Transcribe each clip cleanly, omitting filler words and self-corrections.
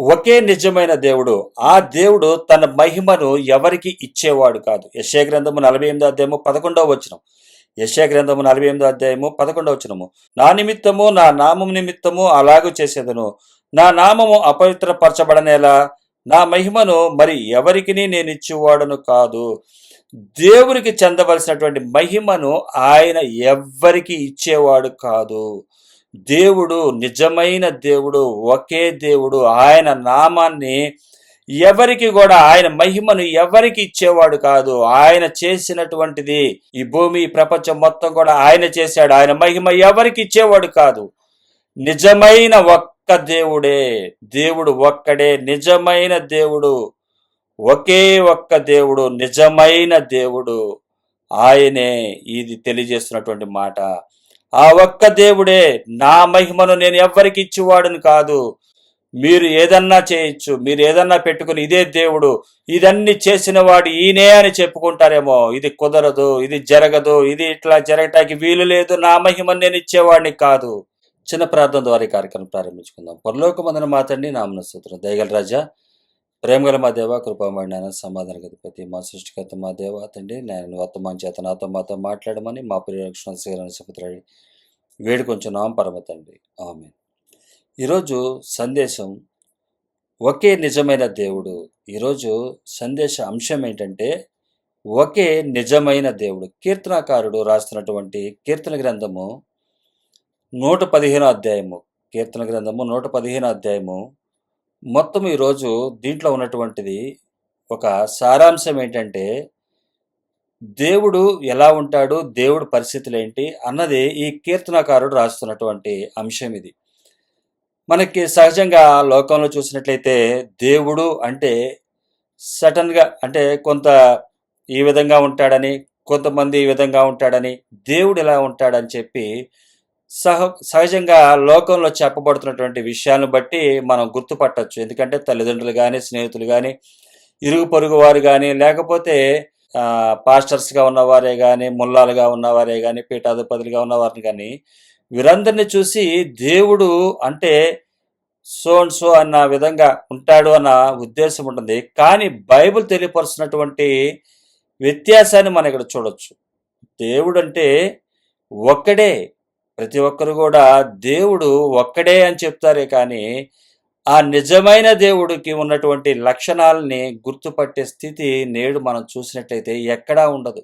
ఒకే నిజమైన దేవుడు. ఆ దేవుడు తన మహిమను ఎవరికి ఇచ్చేవాడు కాదు. యెషయా గ్రంథము 48 అధ్యాయము 11వ వచనం. యెషయా గ్రంథము 48 అధ్యాయము 11వ వచనము. నా నిమిత్తము, నా నామము నిమిత్తము అలాగు చేసేదను. నా నామము అపవిత్రపరచబడనేలా నా మహిమను మరి ఎవరికి నేను ఇచ్చేవాడను కాదు. దేవునికి చెందవలసినటువంటి మహిమను ఆయన ఎవ్వరికి ఇచ్చేవాడు కాదు. దేవుడు నిజమైన దేవుడు, ఒకే దేవుడు. ఆయన నామాన్ని ఎవరికి కూడా, ఆయన మహిమను ఎవరికి ఇచ్చేవాడు కాదు. ఆయన చేసినటువంటిది ఈ భూమి, ఈ ప్రపంచం మొత్తం కూడా ఆయన చేశాడు. ఆయన మహిమ ఎవరికి ఇచ్చేవాడు కాదు. నిజమైన ఒక్క దేవుడే, దేవుడు ఒక్కడే నిజమైన దేవుడు. ఒకే ఒక్క దేవుడు, నిజమైన దేవుడు. ఆయనే ఇది తెలియజేస్తున్నటువంటి మాట. ఆ ఒక్క దేవుడే, నా మహిమను నేను ఎవ్వరికి ఇచ్చేవాడుని కాదు. మీరు ఏదన్నా చేయొచ్చు, మీరు ఏదన్నా పెట్టుకుని ఇదే దేవుడు, ఇదన్నీ చేసిన వాడు ఈయనే అని చెప్పుకుంటారేమో. ఇది కుదరదు, ఇది జరగదు, ఇది ఇట్లా జరగటానికి వీలు లేదు, నా మహిమను నేను ఇచ్చేవాడిని కాదు. చిన్న ప్రార్థన ద్వారా ఈ కార్యక్రమం ప్రారంభించుకుందాం. పరలోకమందున మా తండ్రి, నామమున స్తోత్రం. దయగల రాజా, ప్రేమగల మా దేవ, కృపామయ నాయన, సమాధాన గతిపతి, మా సృష్టికర్త మా దేవ తండ్రి, నేను వర్తమాన చేత నాతో మాతో మాట్లాడమని మా ప్రియరక్షణ శ్రీరణ సుపుత్రుడి వేడుకొంచున్నాం పరమ తండ్రి. ఆమేన్. ఈరోజు సందేశం ఒకే నిజమైన దేవుడు. ఈరోజు సందేశ అంశం ఏంటంటే ఒకే నిజమైన దేవుడు. కీర్తనాకారుడు రాస్తున్నటువంటి కీర్తన గ్రంథము 115 అధ్యాయము. కీర్తన గ్రంథము 115 అధ్యాయము. మొత్తం ఈరోజు దీంట్లో ఉన్నటువంటిది ఒక సారాంశం ఏంటంటే దేవుడు ఎలా ఉంటాడు, దేవుడు పరిస్థితులు ఏంటి అన్నది ఈ కీర్తనకారుడు రాస్తున్నటువంటి అంశం ఇది. మనకి సహజంగా లోకంలో చూసినట్లయితే దేవుడు అంటే సడన్గా, అంటే కొంత ఈ విధంగా ఉంటాడని, కొంతమంది ఈ విధంగా ఉంటాడని, దేవుడు ఎలా ఉంటాడని చెప్పి సహజంగా లోకంలో చెప్పబడుతున్నటువంటి విషయాలను బట్టి మనం గుర్తుపట్టచ్చు. ఎందుకంటే తల్లిదండ్రులు కానీ, స్నేహితులు కానీ, ఇరుగు పొరుగు వారు కానీ, లేకపోతే పాస్టర్స్గా ఉన్నవారే కానీ, ముల్లాలుగా ఉన్నవారే కానీ, పీఠాధిపతులుగా ఉన్నవారిని కానీ, వీరందరినీ చూసి దేవుడు అంటే సో అండ్ సో అన్న విధంగా ఉంటాడు అన్న ఉద్దేశం ఉంటుంది. కానీ బైబిల్ తెలియపరుస్తున్నటువంటి వ్యత్యాసాన్ని మనం ఇక్కడ చూడొచ్చు. దేవుడు అంటే ఒక్కడే. ప్రతి ఒక్కరు కూడా దేవుడు ఒక్కడే అని చెప్తారే కానీ ఆ నిజమైన దేవుడికి ఉన్నటువంటి లక్షణాలని గుర్తుపట్టే స్థితి నేడు మనం చూసినట్లయితే ఎక్కడా ఉండదు.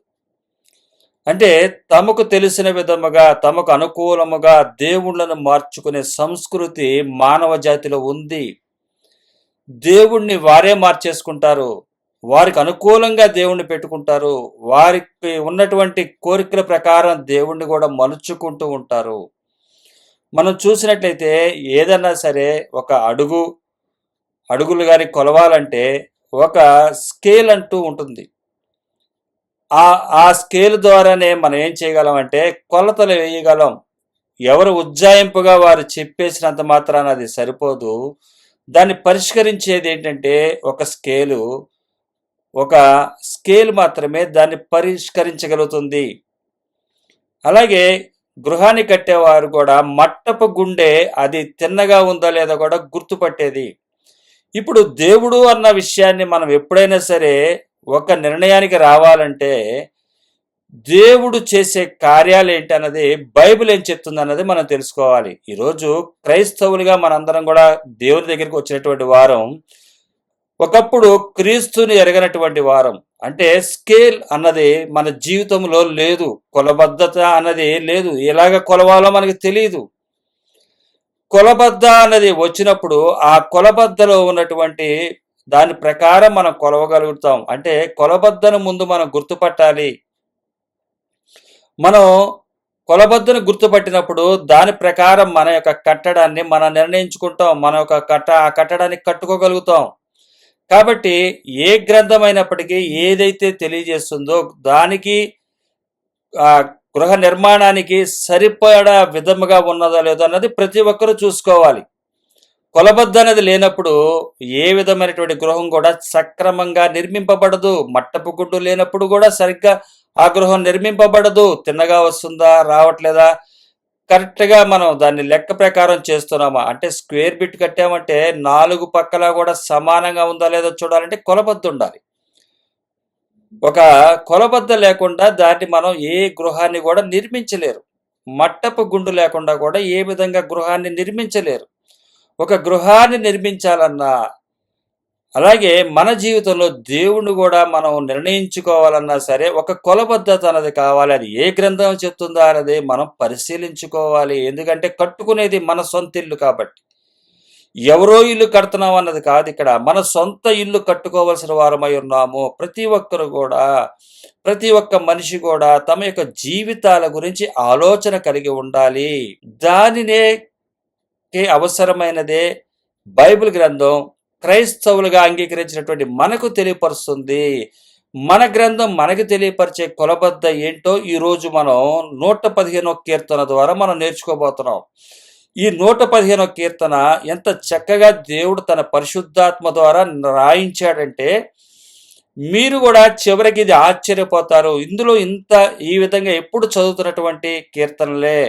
అంటే తమకు తెలిసిన విధముగా, తమకు అనుకూలముగా దేవుళ్ళను మార్చుకునే సంస్కృతి మానవ జాతిలో ఉంది. దేవుణ్ణి వారే మార్చేసుకుంటారు, వారికి అనుకూలంగా దేవుణ్ణి పెట్టుకుంటారు, వారికి ఉన్నటువంటి కోరికల ప్రకారం దేవుణ్ణి కూడా మలుచుకుంటూ ఉంటారు. మనం చూసినట్లయితే ఏదన్నా సరే ఒక అడుగులు కానీ కొలవాలంటే ఒక స్కేల్ అంటూ ఉంటుంది. ఆ స్కేల్ ద్వారానే మనం ఏం చేయగలం అంటే కొలతలు వేయగలం. ఎవరు ఉజ్జాయింపుగా వారు చెప్పేసినంత మాత్రాన అది సరిపోదు. దాన్ని పరిష్కరించేది ఏంటంటే ఒక స్కేల్ మాత్రమే దాన్ని పరిష్కరించగలుగుతుంది. అలాగే గృహాన్ని కట్టేవారు కూడా మట్టపు గుండె అది తిన్నగా ఉందో లేదో కూడా గుర్తుపట్టేది. ఇప్పుడు దేవుడు అన్న విషయాన్ని మనం ఎప్పుడైనా సరే ఒక నిర్ణయానికి రావాలంటే దేవుడు చేసే కార్యాలు ఏంటి అన్నది బైబిల్ ఏం చెప్తుంది అన్నది మనం తెలుసుకోవాలి. ఈరోజు క్రైస్తవులుగా మనందరం కూడా దేవుని దగ్గరికి వచ్చినటువంటి వారం ఒకప్పుడు క్రీస్తుని ఎరగనటువంటి వారం. అంటే స్కేల్ అన్నది మన జీవితంలో లేదు, కొలబద్ధత అన్నది లేదు, ఎలాగ కొలవాలో మనకి తెలియదు. కొలబద్ద అన్నది వచ్చినప్పుడు ఆ కొలబద్దలో ఉన్నటువంటి దాని ప్రకారం మనం కొలవగలుగుతాం. అంటే కొలబద్దను ముందు మనం గుర్తుపట్టాలి. మనం కొలబద్దను గుర్తుపట్టినప్పుడు దాని ప్రకారం మన యొక్క కట్టడాన్ని మనం నిర్ణయించుకుంటాం, మన యొక్క ఆ కట్టడాన్ని కట్టుకోగలుగుతాం. కాబట్టి ఏ గ్రంథం అయినప్పటికీ ఏదైతే తెలియజేస్తుందో దానికి ఆ గృహ నిర్మాణానికి సరిపడా విధముగా ఉన్నదో లేదో అన్నది ప్రతి ఒక్కరూ చూసుకోవాలి. కొలబద్ద అనేది లేనప్పుడు ఏ విధమైనటువంటి గృహం కూడా సక్రమంగా నిర్మింపబడదు. మట్టపు గుడ్డు లేనప్పుడు కూడా సరిగ్గా ఆ గృహం నిర్మింపబడదు. తిన్నగా వస్తుందా, రావట్లేదా, కరెక్ట్గా మనం దాన్ని లెక్క ప్రకారం చేస్తున్నామా? అంటే స్క్వేర్ బిట్ కట్టామంటే 4 పక్కల కూడా సమానంగా ఉందా లేదో చూడాలంటే కొలబద్ద ఉండాలి. ఒక కొలబద్ద లేకుండా దాన్ని మనం ఏ గృహాన్ని కూడా నిర్మించలేరు. మట్టపు గుండు లేకుండా కూడా ఏ విధంగా గృహాన్ని నిర్మించలేరు. ఒక గృహాన్ని నిర్మించాలన్నా, అలాగే మన జీవితంలో దేవుణ్ణి కూడా మనం నిర్ణయించుకోవాలన్నా సరే ఒక కొలబద్దత అన్నది కావాలి. అది ఏ గ్రంథం చెప్తుందా అన్నది మనం పరిశీలించుకోవాలి. ఎందుకంటే కట్టుకునేది మన సొంత ఇల్లు కాబట్టి. ఎవరో ఇల్లు కడుతున్నాం అన్నది కాదు ఇక్కడ. మన సొంత ఇల్లు కట్టుకోవలసిన వారమై ఉన్నాము. ప్రతి ఒక్కరు కూడా, ప్రతి ఒక్క మనిషి కూడా తమ యొక్క జీవితాల గురించి ఆలోచన కలిగి ఉండాలి. దానినే అవసరమైనదే బైబిల్ గ్రంథం క్రైస్తవులుగా అంగీకరించినటువంటి మనకు తెలియపరుస్తుంది. మన గ్రంథం మనకు తెలియపరిచే కొలబద్ద ఏంటో ఈరోజు మనం 115వ కీర్తన ద్వారా మనం నేర్చుకోబోతున్నాం. ఈ 115వ కీర్తన ఎంత చక్కగా దేవుడు తన పరిశుద్ధాత్మ ద్వారా రాయించాడంటే మీరు కూడా చివరికి ఇది ఆశ్చర్యపోతారు. ఇందులో ఈ విధంగా ఎప్పుడు చదువుతున్నటువంటి కీర్తనలే,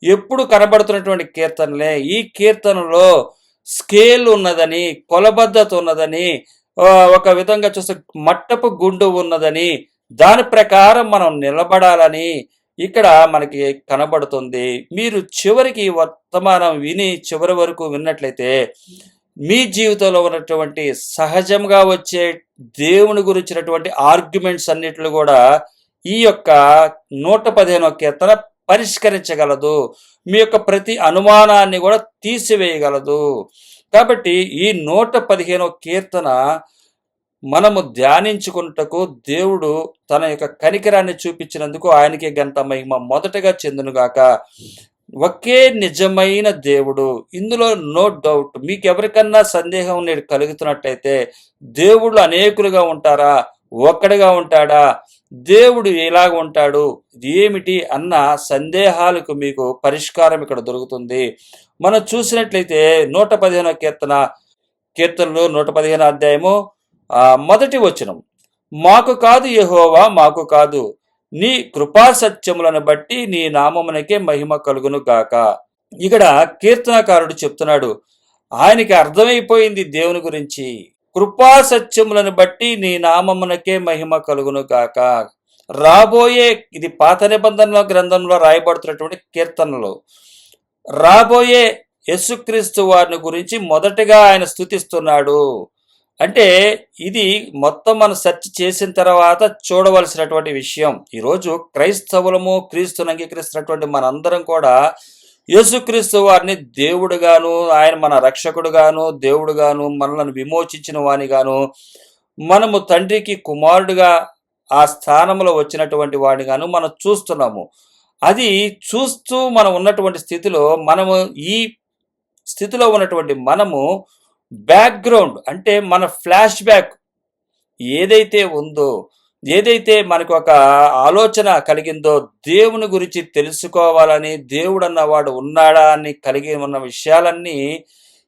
ఎప్పుడు కనబడుతున్నటువంటి కీర్తనలే. ఈ కీర్తనలో స్కేల్ ఉన్నదని, కొలబద్దత ఉన్నదని, ఒక విధంగా చూస్తే మట్టపు గుండు ఉన్నదని, దాని ప్రకారం మనం నిలబడాలని ఇక్కడ మనకి కనబడుతుంది. మీరు చివరికి వర్తమానం విని చివరి వరకు విన్నట్లయితే మీ జీవితంలో ఉన్నటువంటి సహజంగా వచ్చే దేవుని గురించినటువంటి ఆర్గ్యుమెంట్స్ అన్నిట్లు కూడా ఈ యొక్క 115వ కీర్తన పరిష్కరించగలదు. మీ యొక్క ప్రతి అనుమానాన్ని కూడా తీసివేయగలదు. కాబట్టి ఈ 115వ కీర్తన మనము ధ్యానించుకున్నటకు దేవుడు తన యొక్క కనికరాన్ని చూపించినందుకు ఆయనకే ఘనత మహిమ మొదటగా చెందునుగాక. ఒకే నిజమైన దేవుడు, ఇందులో నో డౌట్. మీకు ఎవరికన్నా సందేహం నేడు కలుగుతున్నట్లయితే దేవుళ్ళు అనేకులుగా ఉంటారా, ఒక్కడిగా ఉంటాడా, దేవుడు ఎలాగ ఉంటాడు, ఏమిటి అన్న సందేహాలకు మీకు పరిష్కారం ఇక్కడ దొరుకుతుంది. మనం చూసినట్లయితే 115వ కీర్తనలు 115వ అధ్యాయము మొదటి వచనం, మాకు కాదు యెహోవా, మాకు కాదు, నీ కృపా సత్యములను బట్టి నీ నామమునకే మహిమ కలుగును గాక. ఇక్కడ కీర్తనకారుడు చెప్తున్నాడు, ఆయనకి అర్థమైపోయింది దేవుని గురించి. కృపా సత్యములను బట్టి నీ నామమునకే మహిమ కలుగును గాక. రాబోయే, ఇది పాత నిబంధనల గ్రంథంలో రాయబడుతున్నటువంటి కీర్తనలు, రాబోయే యేసుక్రీస్తు వారిని గురించి మొదటగా ఆయన స్తుతిస్తున్నాడు. అంటే ఇది మొత్తం మనం సెర్చ్ చేసిన తర్వాత చూడవలసినటువంటి విషయం. ఈరోజు క్రైస్తవులము, క్రీస్తుని అంగీకరిస్తున్నటువంటి మనందరం కూడా యేసుక్రీస్తు వారిని దేవుడుగాను, ఆయన మన రక్షకుడుగాను, దేవుడుగాను, మనల్ని విమోచించిన వానిగాను, మనము తండ్రికి కుమారుడుగా ఆ స్థానంలో వచ్చినటువంటి వాడిగాను మనం చూస్తున్నాము. అది చూస్తూ మనం ఉన్నటువంటి స్థితిలో, మనము ఈ స్థితిలో ఉన్నటువంటి మనము బ్యాక్గ్రౌండ్ అంటే మన ఫ్లాష్ బ్యాక్ ఏదైతే ఉందో, ఏదైతే మనకు ఒక ఆలోచన కలిగిందో దేవుని గురించి తెలుసుకోవాలని, దేవుడు అన్నవాడు ఉన్నాడా అని కలిగి ఉన్న విషయాలన్నీ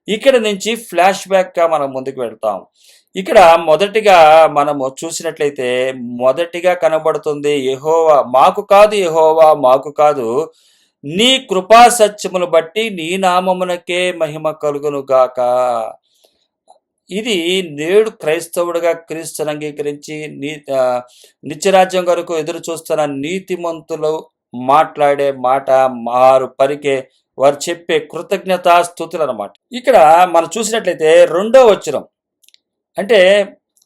ఇక్కడ నుంచి ఫ్లాష్ బ్యాక్గా మనం ముందుకు వెళ్తాం. ఇక్కడ మొదటిగా మనము చూసినట్లయితే మొదటిగా కనబడుతుంది, యెహోవా మాకు కాదు, యెహోవా మాకు కాదు, నీ కృపా సత్యములు బట్టి నీ నామమునకే మహిమ కలుగును గాక. ఇది నేడు క్రైస్తవుడిగా క్రీస్తుని అంగీకరించి నిత్యరాజ్యం కొరకు ఎదురు చూస్తున్న నీతిమంతులు మాట్లాడే మాట, పలికే, వారు చెప్పే కృతజ్ఞతాస్తుతులు అన్నమాట. ఇక్కడ మనం చూసినట్లయితే 2వ వచనం, అంటే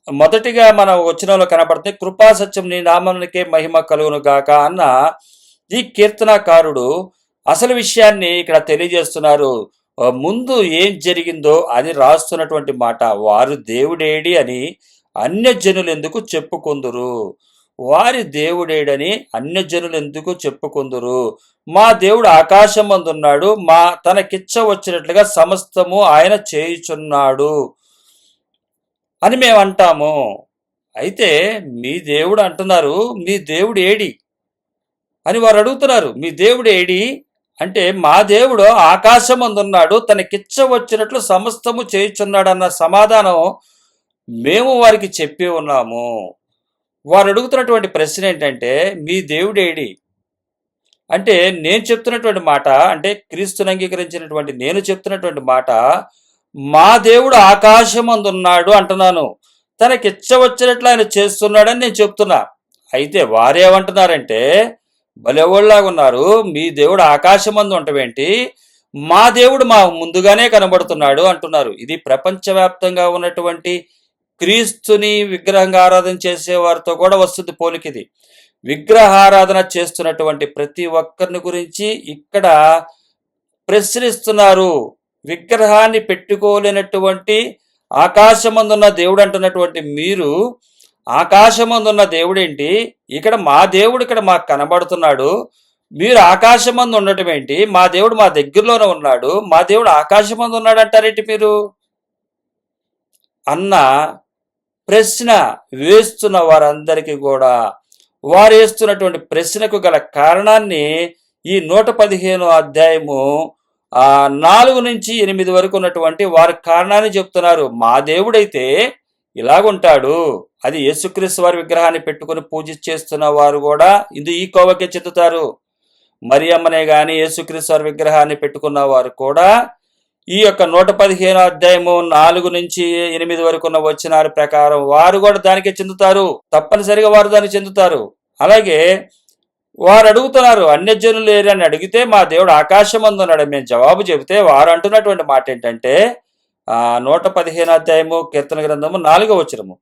మొదటిగా మన వచనంలో కనబడుతుంది కృపా సత్యం నీ నామమునకే మహిమ కలుగును గాక అన్న ఈ కీర్తనకారుడు అసలు విషయాన్ని ఇక్కడ తెలియజేస్తున్నారు. ముందు ఏం జరిగిందో అది రాస్తున్నటువంటి మాట, వారు దేవుడేడి అని అన్యజనులు ఎందుకు చెప్పుకొందురు, వారి దేవుడేడని అన్యజనులు ఎందుకు చెప్పుకొందురు, మా దేవుడు ఆకాశం అందున్నాడు, తనకిచ్చ వచ్చినట్లుగా సమస్తము ఆయన చేయుచున్నాడు అని మేము అంటాము. అయితే మీ దేవుడు అంటున్నారు, మీ దేవుడు ఏడి అని వారు అడుగుతున్నారు. మీ దేవుడు ఏడి అంటే, మా దేవుడు ఆకాశం అందున్నాడు, తనకిచ్చ వచ్చినట్లు సమస్తము చేయుచున్నాడు అన్న సమాధానం మేము వారికి చెప్పి ఉన్నాము. వారు అడుగుతున్నటువంటి ప్రశ్న ఏంటంటే, మీ దేవుడు ఏడి? అంటే నేను చెప్తున్నటువంటి మాట, అంటే క్రీస్తుని అంగీకరించినటువంటి నేను చెప్తున్నటువంటి మాట, మా దేవుడు ఆకాశమందున్నాడు అంటున్నాను. తనకిచ్చవచ్చినట్లు ఆయన చేస్తున్నాడని నేను చెప్తున్నా. అయితే వారేమంటున్నారంటే, భలేవాళ్ళలాగా ఉన్నారు, మీ దేవుడు ఆకాశమందు ఉండటమేంటి, మా దేవుడు మా ముందుగానే కనబడుతున్నాడు అంటున్నారు. ఇది ప్రపంచవ్యాప్తంగా ఉన్నటువంటి క్రీస్తుని విగ్రహంగా ఆరాధన చేసే వారితో కూడా వస్తుంది పోలికిది. విగ్రహారాధన చేస్తున్నటువంటి ప్రతి ఒక్కరిని గురించి ఇక్కడ ప్రశ్నిస్తున్నారు. విగ్రహాన్ని పెట్టుకోలేనటువంటి ఆకాశమందున్న దేవుడు అంటున్నటువంటి మీరు, ఆకాశమందున్న దేవుడేంటి, ఇక్కడ మా దేవుడు ఇక్కడ మాకు కనబడుతున్నాడు, మీరు ఆకాశమందు ఉండటం ఏంటి, మా దేవుడు మా దగ్గరలోనే ఉన్నాడు, మా దేవుడు ఆకాశమందు ఉన్నాడు అంటారేంటి మీరు అన్న ప్రశ్న వేస్తున్న వారందరికీ కూడా వారు వేస్తున్నటువంటి ప్రశ్నకు గల కారణాన్ని ఈ 115 అధ్యాయము 4 నుంచి 8 వరకు ఉన్నటువంటి వారి కారణాన్ని చెప్తున్నారు. మా దేవుడైతే ఇలాగుంటాడు, అది యేసుక్రీస్తు వారి విగ్రహాన్ని పెట్టుకుని పూజ చేస్తున్న వారు కూడా ఈ కోవకే చెందుతారు. మరియమ్మనే గాని యేసుక్రీస్తు వారి విగ్రహాన్ని పెట్టుకున్న వారు కూడా ఈ యొక్క 115 అధ్యాయము 4 నుంచి 8 వరకు ఉన్న వచనాల ప్రకారం వారు కూడా దానికే చెందుతారు. తప్పనిసరిగా వారు దానికి చెందుతారు. అలాగే వారు అడుగుతున్నారు, అన్యజనులు లేరు అని అడిగితే మా దేవుడు ఆకాశమందు ఉన్నాడు మేము జవాబు చెబితే వారు అంటున్నటువంటి మాట ఏంటంటే 115 అధ్యాయము కీర్తన గ్రంథము 4వ వచనము,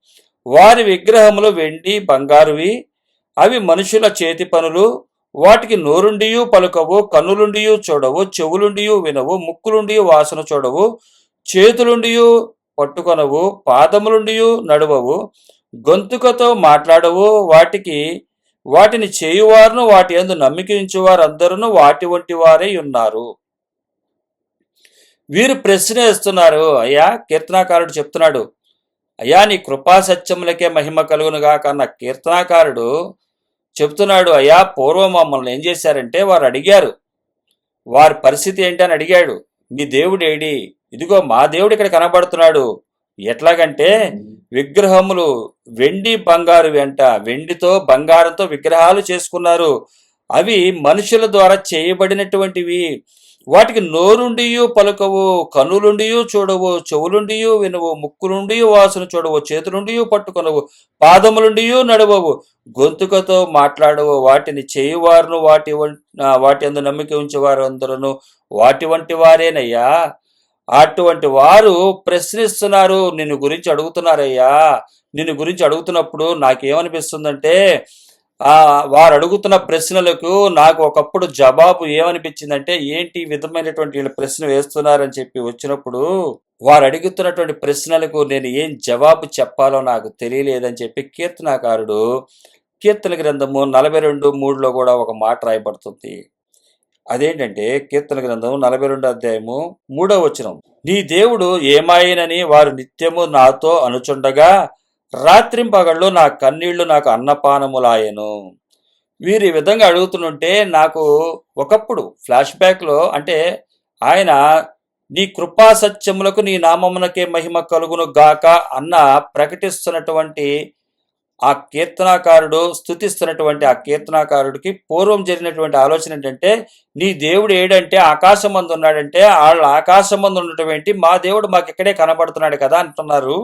వారి విగ్రహములు వెండి బంగారువి, అవి మనుషుల చేతి పనులు, వాటికి నోరుండియు పలుకవు, కన్నులుండియు చూడవు, చెవులుండియు వినవు, ముక్కులుండియు వాసన చూడవు, చేతులుండియు పట్టుకొనవు, పాదములుండియు నడువవు, గొంతుకతో మాట్లాడవు, వాటిని చేయువారును వాటి యందు నమ్మికించువారు అందరూ వాటి వంటి వారే ఉన్నారు. వీరు ప్రశ్న వేస్తున్నారు. అయ్యా, కీర్తనాకారుడు చెప్తున్నాడు, అయ్యా నీ కృపా సత్యములకే మహిమ కలుగునుగా కన్న కీర్తనాకారుడు చెప్తున్నాడు, అయ్యా పూర్వం మమ్మల్ని ఏం చేశారంటే వారు అడిగారు, వారి పరిస్థితి ఏంటి అని అడిగాడు, మీ దేవుడు ఏడి, ఇదిగో మా దేవుడు ఇక్కడ కనబడుతున్నాడు. ఎట్లాగంటే విగ్రహములు వెండి బంగారు వెంట, వెండితో బంగారంతో విగ్రహాలు చేసుకున్నారు, అవి మనుషుల ద్వారా చేయబడినటువంటివి, వాటికి నోరుండియు పలుకవు, కన్నులుండియు చూడవు, చెవులుండియు వినవు, ముక్కులుండియు వాసన చూడవు, చేతులుండియు పట్టుకొనవు, పాదములుండియు నడవవు, గొంతుకతో మాట్లాడవు, వాటిని చేయువారును వాటి అందు నమ్మిక ఉంచేవారు అందరూ వాటి వంటి వారేనయ్యా. అటువంటి వారు ప్రశ్నిస్తున్నారు, నిన్ను గురించి అడుగుతున్నారయ్యా. నిన్ను గురించి అడుగుతున్నప్పుడు నాకేమనిపిస్తుందంటే, వారు అడుగుతున్న ప్రశ్నలకు నాకు ఒకప్పుడు జవాబు ఏమనిపించిందంటే, ఏంటి ఈ విధమైనటువంటి వీళ్ళు ప్రశ్న వేస్తున్నారని చెప్పి వచ్చినప్పుడు వారు అడుగుతున్నటువంటి ప్రశ్నలకు నేను ఏం జవాబు చెప్పాలో నాకు తెలియలేదని చెప్పి కీర్తనాకారుడు కీర్తన గ్రంథము 42:3లో కూడా ఒక మాట రాయబడుతుంది. అదేంటంటే కీర్తన గ్రంథం 42 అధ్యాయము 3వ వచనం, నీ దేవుడు ఏమాయనని వారు నిత్యము నాతో అనుచుండగా రాత్రింపగళ్ళు నా కన్నీళ్లు నాకు అన్నపానములాయను. వీరు ఈ విధంగా అడుగుతుంటే నాకు ఒకప్పుడు ఫ్లాష్ బ్యాక్లో, అంటే ఆయన నీ కృపా సత్యములకు నీ నామమునకే మహిమ కలుగును గాక అన్న ప్రకటిస్తున్నటువంటి ఆ కీర్తనాకారుడు, స్తుతిస్తున్నటువంటి ఆ కీర్తనాకారుడికి పూర్వం జరిగినటువంటి ఆలోచన ఏంటంటే, నీ దేవుడు ఏడంటే ఆకాశమందు ఉన్నాడంటే వాళ్ళు ఆకాశమందు ఉండటం ఏంటి, మా దేవుడు మాకు ఇక్కడే కనబడుతున్నాడు కదా అంటున్నారు.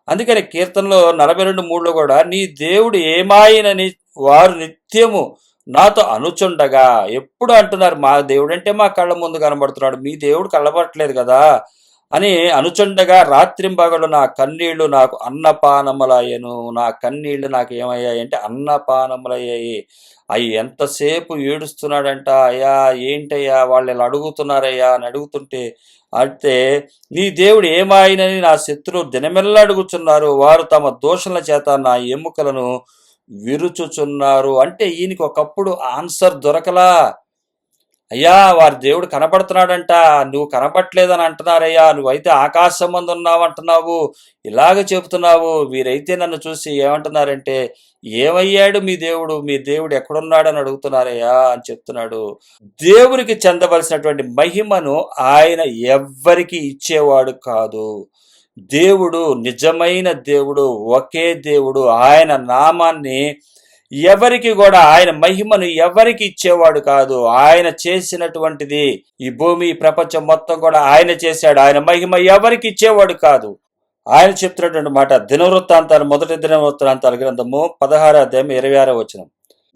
అందుకని కీర్తనలో 42:3లో కూడా నీ దేవుడు ఏమాయనని వారు నిత్యము నాతో అనుచుండగా, ఎప్పుడు అంటున్నారు మా దేవుడు అంటే మా కళ్ళ ముందు కనబడుతున్నాడు, మీ దేవుడు కనబడట్లేదు కదా అని అనుచుండగా రాత్రింబగలు నా కన్నీళ్లు నాకు అన్నపానములయ్యను. నా కన్నీళ్లు నాకు ఏమయ్యాయి అంటే అన్నపానములయ్యాయి. అవి ఎంతసేపు ఏడుస్తున్నాడంట, అయ్యా ఏంటయ్యా వాళ్ళు ఇలా అడుగుతున్నారయ్యా అని అడుగుతుంటే, అంటే నీ దేవుడు ఏమాయనని నా శత్రువు దినమెల్లా అడుగుచున్నారు, వారు తమ దోషుల చేత నా ఎముకలను విరుచుచున్నారు. అంటే ఈయనకి ఒకప్పుడు ఆన్సర్ దొరకలా. అయ్యా వారి దేవుడు కనబడుతున్నాడంట, నువ్వు కనబట్లేదని అంటున్నారయ్యా, నువ్వైతే ఆకాశం మందు ఉన్నావు అంటున్నావు, ఇలాగ చెబుతున్నావు. వీరైతే నన్ను చూసి ఏమంటున్నారంటే, ఏమయ్యాడు మీ దేవుడు ఎక్కడున్నాడని అడుగుతున్నారయ్యా అని చెప్తున్నాడు. దేవునికి చెందవలసినటువంటి మహిమను ఆయన ఎవ్వరికి ఇచ్చేవాడు కాదు. దేవుడు నిజమైన దేవుడు, ఒకే దేవుడు. ఆయన నామాన్ని ఎవరికి కూడా ఆయన మహిమను ఎవరికి ఇచ్చేవాడు కాదు. ఆయన చేసినటువంటిది ఈ భూమి ఈ ప్రపంచం మొత్తం కూడా ఆయన చేశాడు. ఆయన మహిమ ఎవరికి ఇచ్చేవాడు కాదు. ఆయన చెప్తున్నటువంటి మాట దినవృత్తాంతాలు, మొదటి దినవృత్తాంతాల గ్రంథము 16వ అధ్యాయం 26వ వచనం.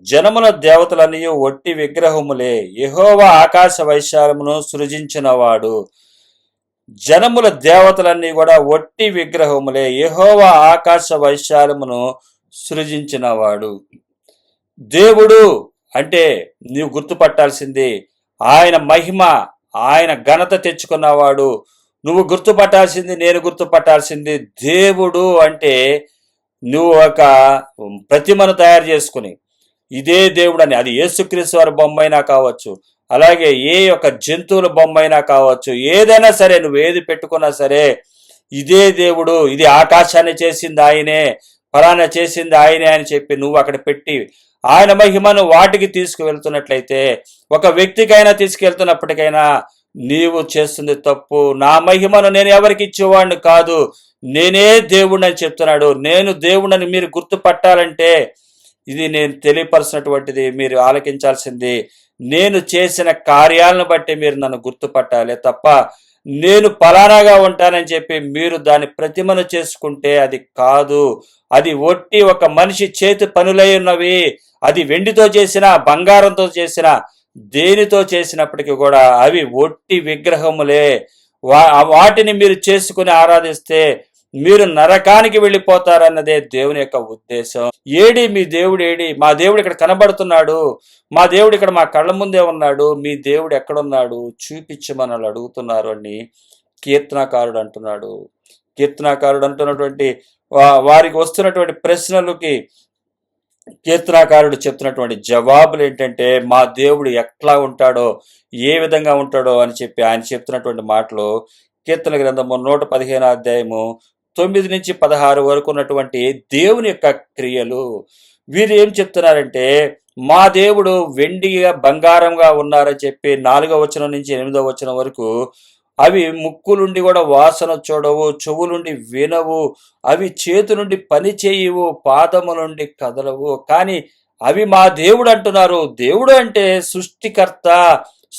జనముల దేవతలన్నీ ఒట్టి విగ్రహములే, యెహోవా ఆకాశ వైశాలమును సృజించినవాడు. జనముల దేవతలన్నీ కూడా ఒట్టి విగ్రహములే, యెహోవా ఆకాశ వైశాలమును సృజించినవాడు. దేవుడు అంటే నీవు గుర్తుపట్టాల్సింది ఆయన మహిమ, ఆయన ఘనత తెచ్చుకున్నవాడు. నువ్వు గుర్తుపట్టాల్సింది, నేను గుర్తుపట్టాల్సింది దేవుడు అంటే నువ్వు ఒక ప్రతిమను తయారు చేసుకుని ఇదే దేవుడు అని, అది యేసుక్రీస్తు వారి బొమ్మ అయినా కావచ్చు, అలాగే ఏ యొక్క జంతువుల బొమ్మ అయినా కావచ్చు, ఏదైనా సరే నువ్వు ఏది పెట్టుకున్నా సరే ఇదే దేవుడు, ఇది ఆకాశాన్ని చేసింది ఆయనే, ఫలానా చేసింది ఆయనే అని చెప్పి నువ్వు అక్కడ పెట్టి ఆయన మహిమను వాటికి తీసుకువెళ్తున్నట్లయితే, ఒక వ్యక్తికైనా తీసుకెళ్తున్నప్పటికైనా నీవు చేస్తుంది తప్పు. నా మహిమను నేను ఎవరికి ఇచ్చేవాడిని కాదు, నేనే దేవుడిని అని చెప్తున్నాడు. నేను దేవుడిని మీరు గుర్తుపట్టాలంటే ఇది నేను తెలియపరిచినటువంటిది మీరు ఆలకించాల్సింది. నేను చేసిన కార్యాలను బట్టి మీరు నన్ను గుర్తుపట్టాలి తప్ప నేను ఫలానాగా ఉంటానని చెప్పి మీరు దాని ప్రతిమను చేసుకుంటే అది కాదు. అది ఒట్టి ఒక మనిషి చేతి పనులై ఉన్నవి. అది వెండితో చేసిన, బంగారంతో చేసిన, దేనితో చేసినప్పటికీ కూడా అవి ఒట్టి విగ్రహములే. వాటిని మీరు చేసుకుని ఆరాధిస్తే మీరు నరకానికి వెళ్ళిపోతారన్నదే దేవుని యొక్క ఉద్దేశం. ఏడి మీ దేవుడు ఏడి? మా దేవుడు ఇక్కడ కనబడుతున్నాడు, మా దేవుడు ఇక్కడ మా కళ్ళ ముందే ఉన్నాడు, మీ దేవుడు ఎక్కడున్నాడు చూపించమని వాళ్ళు అడుగుతున్నారు అని కీర్తనాకారుడు అంటున్నాడు. కీర్తనాకారుడు అంటున్నటువంటి వారికి వస్తున్నటువంటి ప్రశ్నలకి కీర్తనాకారుడు చెప్తున్నటువంటి జవాబులు ఏంటంటే, మా దేవుడు ఎట్లా ఉంటాడో, ఏ విధంగా ఉంటాడో అని చెప్పి ఆయన చెప్తున్నటువంటి మాటలు కీర్తన గ్రంథము 115వ అధ్యాయము 9 నుంచి 16 వరకు ఉన్నటువంటి దేవుని యొక్క క్రియలు. వీరు ఏం చెప్తున్నారంటే, మా దేవుడు వెండిగా బంగారంగా ఉన్నారని చెప్పి 4వ వచనం నుంచి 8వ వచనం వరకు అవి ముక్కులుండి కూడా వాసన చూడవు, చెవులుండి వినవు, అవి చేతు నుండి పని చేయవు, పాదము నుండి కదలవు, కానీ అవి మా దేవుడు అంటున్నారు. దేవుడు అంటే సృష్టికర్త,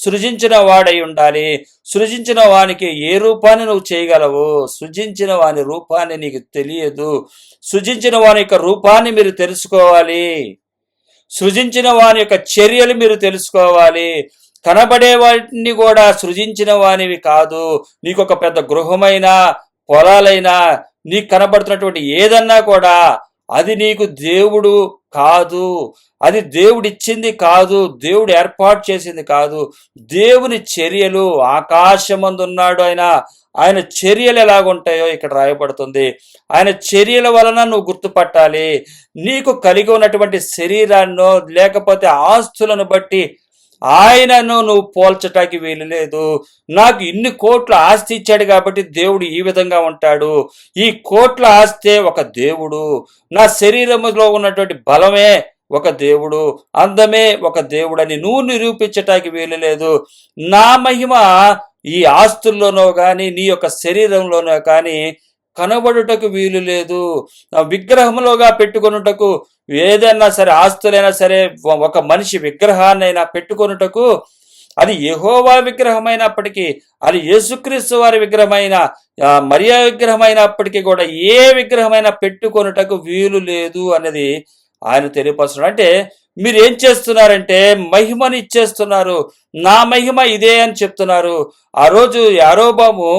సృజించిన వాడై ఉండాలి. సృజించిన వానికి ఏ రూపాన్ని నువ్వు చేయగలవు? సృజించిన వాని రూపాన్ని నీకు తెలియదు. సృజించిన వాని యొక్క రూపాన్ని మీరు తెలుసుకోవాలి. సృజించిన వాని యొక్క చర్యలు మీరు తెలుసుకోవాలి. కనబడే వాటిని కూడా సృజించిన వానివి కాదు. నీకు ఒక పెద్ద గృహమైనా, పొలాలైనా, నీకు కనబడుతున్నటువంటి ఏదన్నా కూడా అది నీకు దేవుడు కాదు, అది దేవుడిచ్చింది కాదు, దేవుడు ఏర్పాటు చేసింది కాదు. దేవుని చర్యలు, ఆకాశమందున్నాడు ఆయన, ఆయన చర్యలు ఎలాగుంటాయో ఇక్కడ రాయబడుతుంది. ఆయన చర్యల వలన నువ్వు గుర్తుపట్టాలి. నీకు కలిగి ఉన్నటువంటి శరీరాన్నో లేకపోతే ఆస్తులను బట్టి ఆయనను నువ్వు పోల్చటానికి వీలు లేదు. నాకు ఇన్ని కోట్ల ఆస్తి ఇచ్చాడు కాబట్టి దేవుడు ఈ విధంగా ఉంటాడు, ఈ కోట్ల ఆస్తే ఒక దేవుడు, నా శరీరంలో ఉన్నటువంటి బలమే ఒక దేవుడు, అందమే ఒక దేవుడు అని నువ్వు నిరూపించటానికి వీలు లేదు. నా మహిమ ఈ ఆస్తుల్లోనో కానీ నీ యొక్క శరీరంలోనో కానీ కనబడుటకు వీలు లేదు. విగ్రహంలోగా పెట్టుకొనుటకు ఏదైనా సరే, ఆస్తులైనా సరే, ఒక మనిషి విగ్రహాన్నైనా పెట్టుకొనుటకు అది యెహోవా విగ్రహమైనప్పటికీ, అది యేసుక్రీస్తు వారి విగ్రహమైన, మరియా విగ్రహమైనప్పటికీ కూడా ఏ విగ్రహమైనా పెట్టుకొనుటకు వీలు లేదు అనేది ఆయన తెలియపరుస్తున్నాడు. అంటే మీరు ఏం చేస్తున్నారంటే మహిమని ఇచ్చేస్తున్నారు. నా మహిమ ఇదే అని చెప్తున్నారు. ఆ రోజు యారోబాము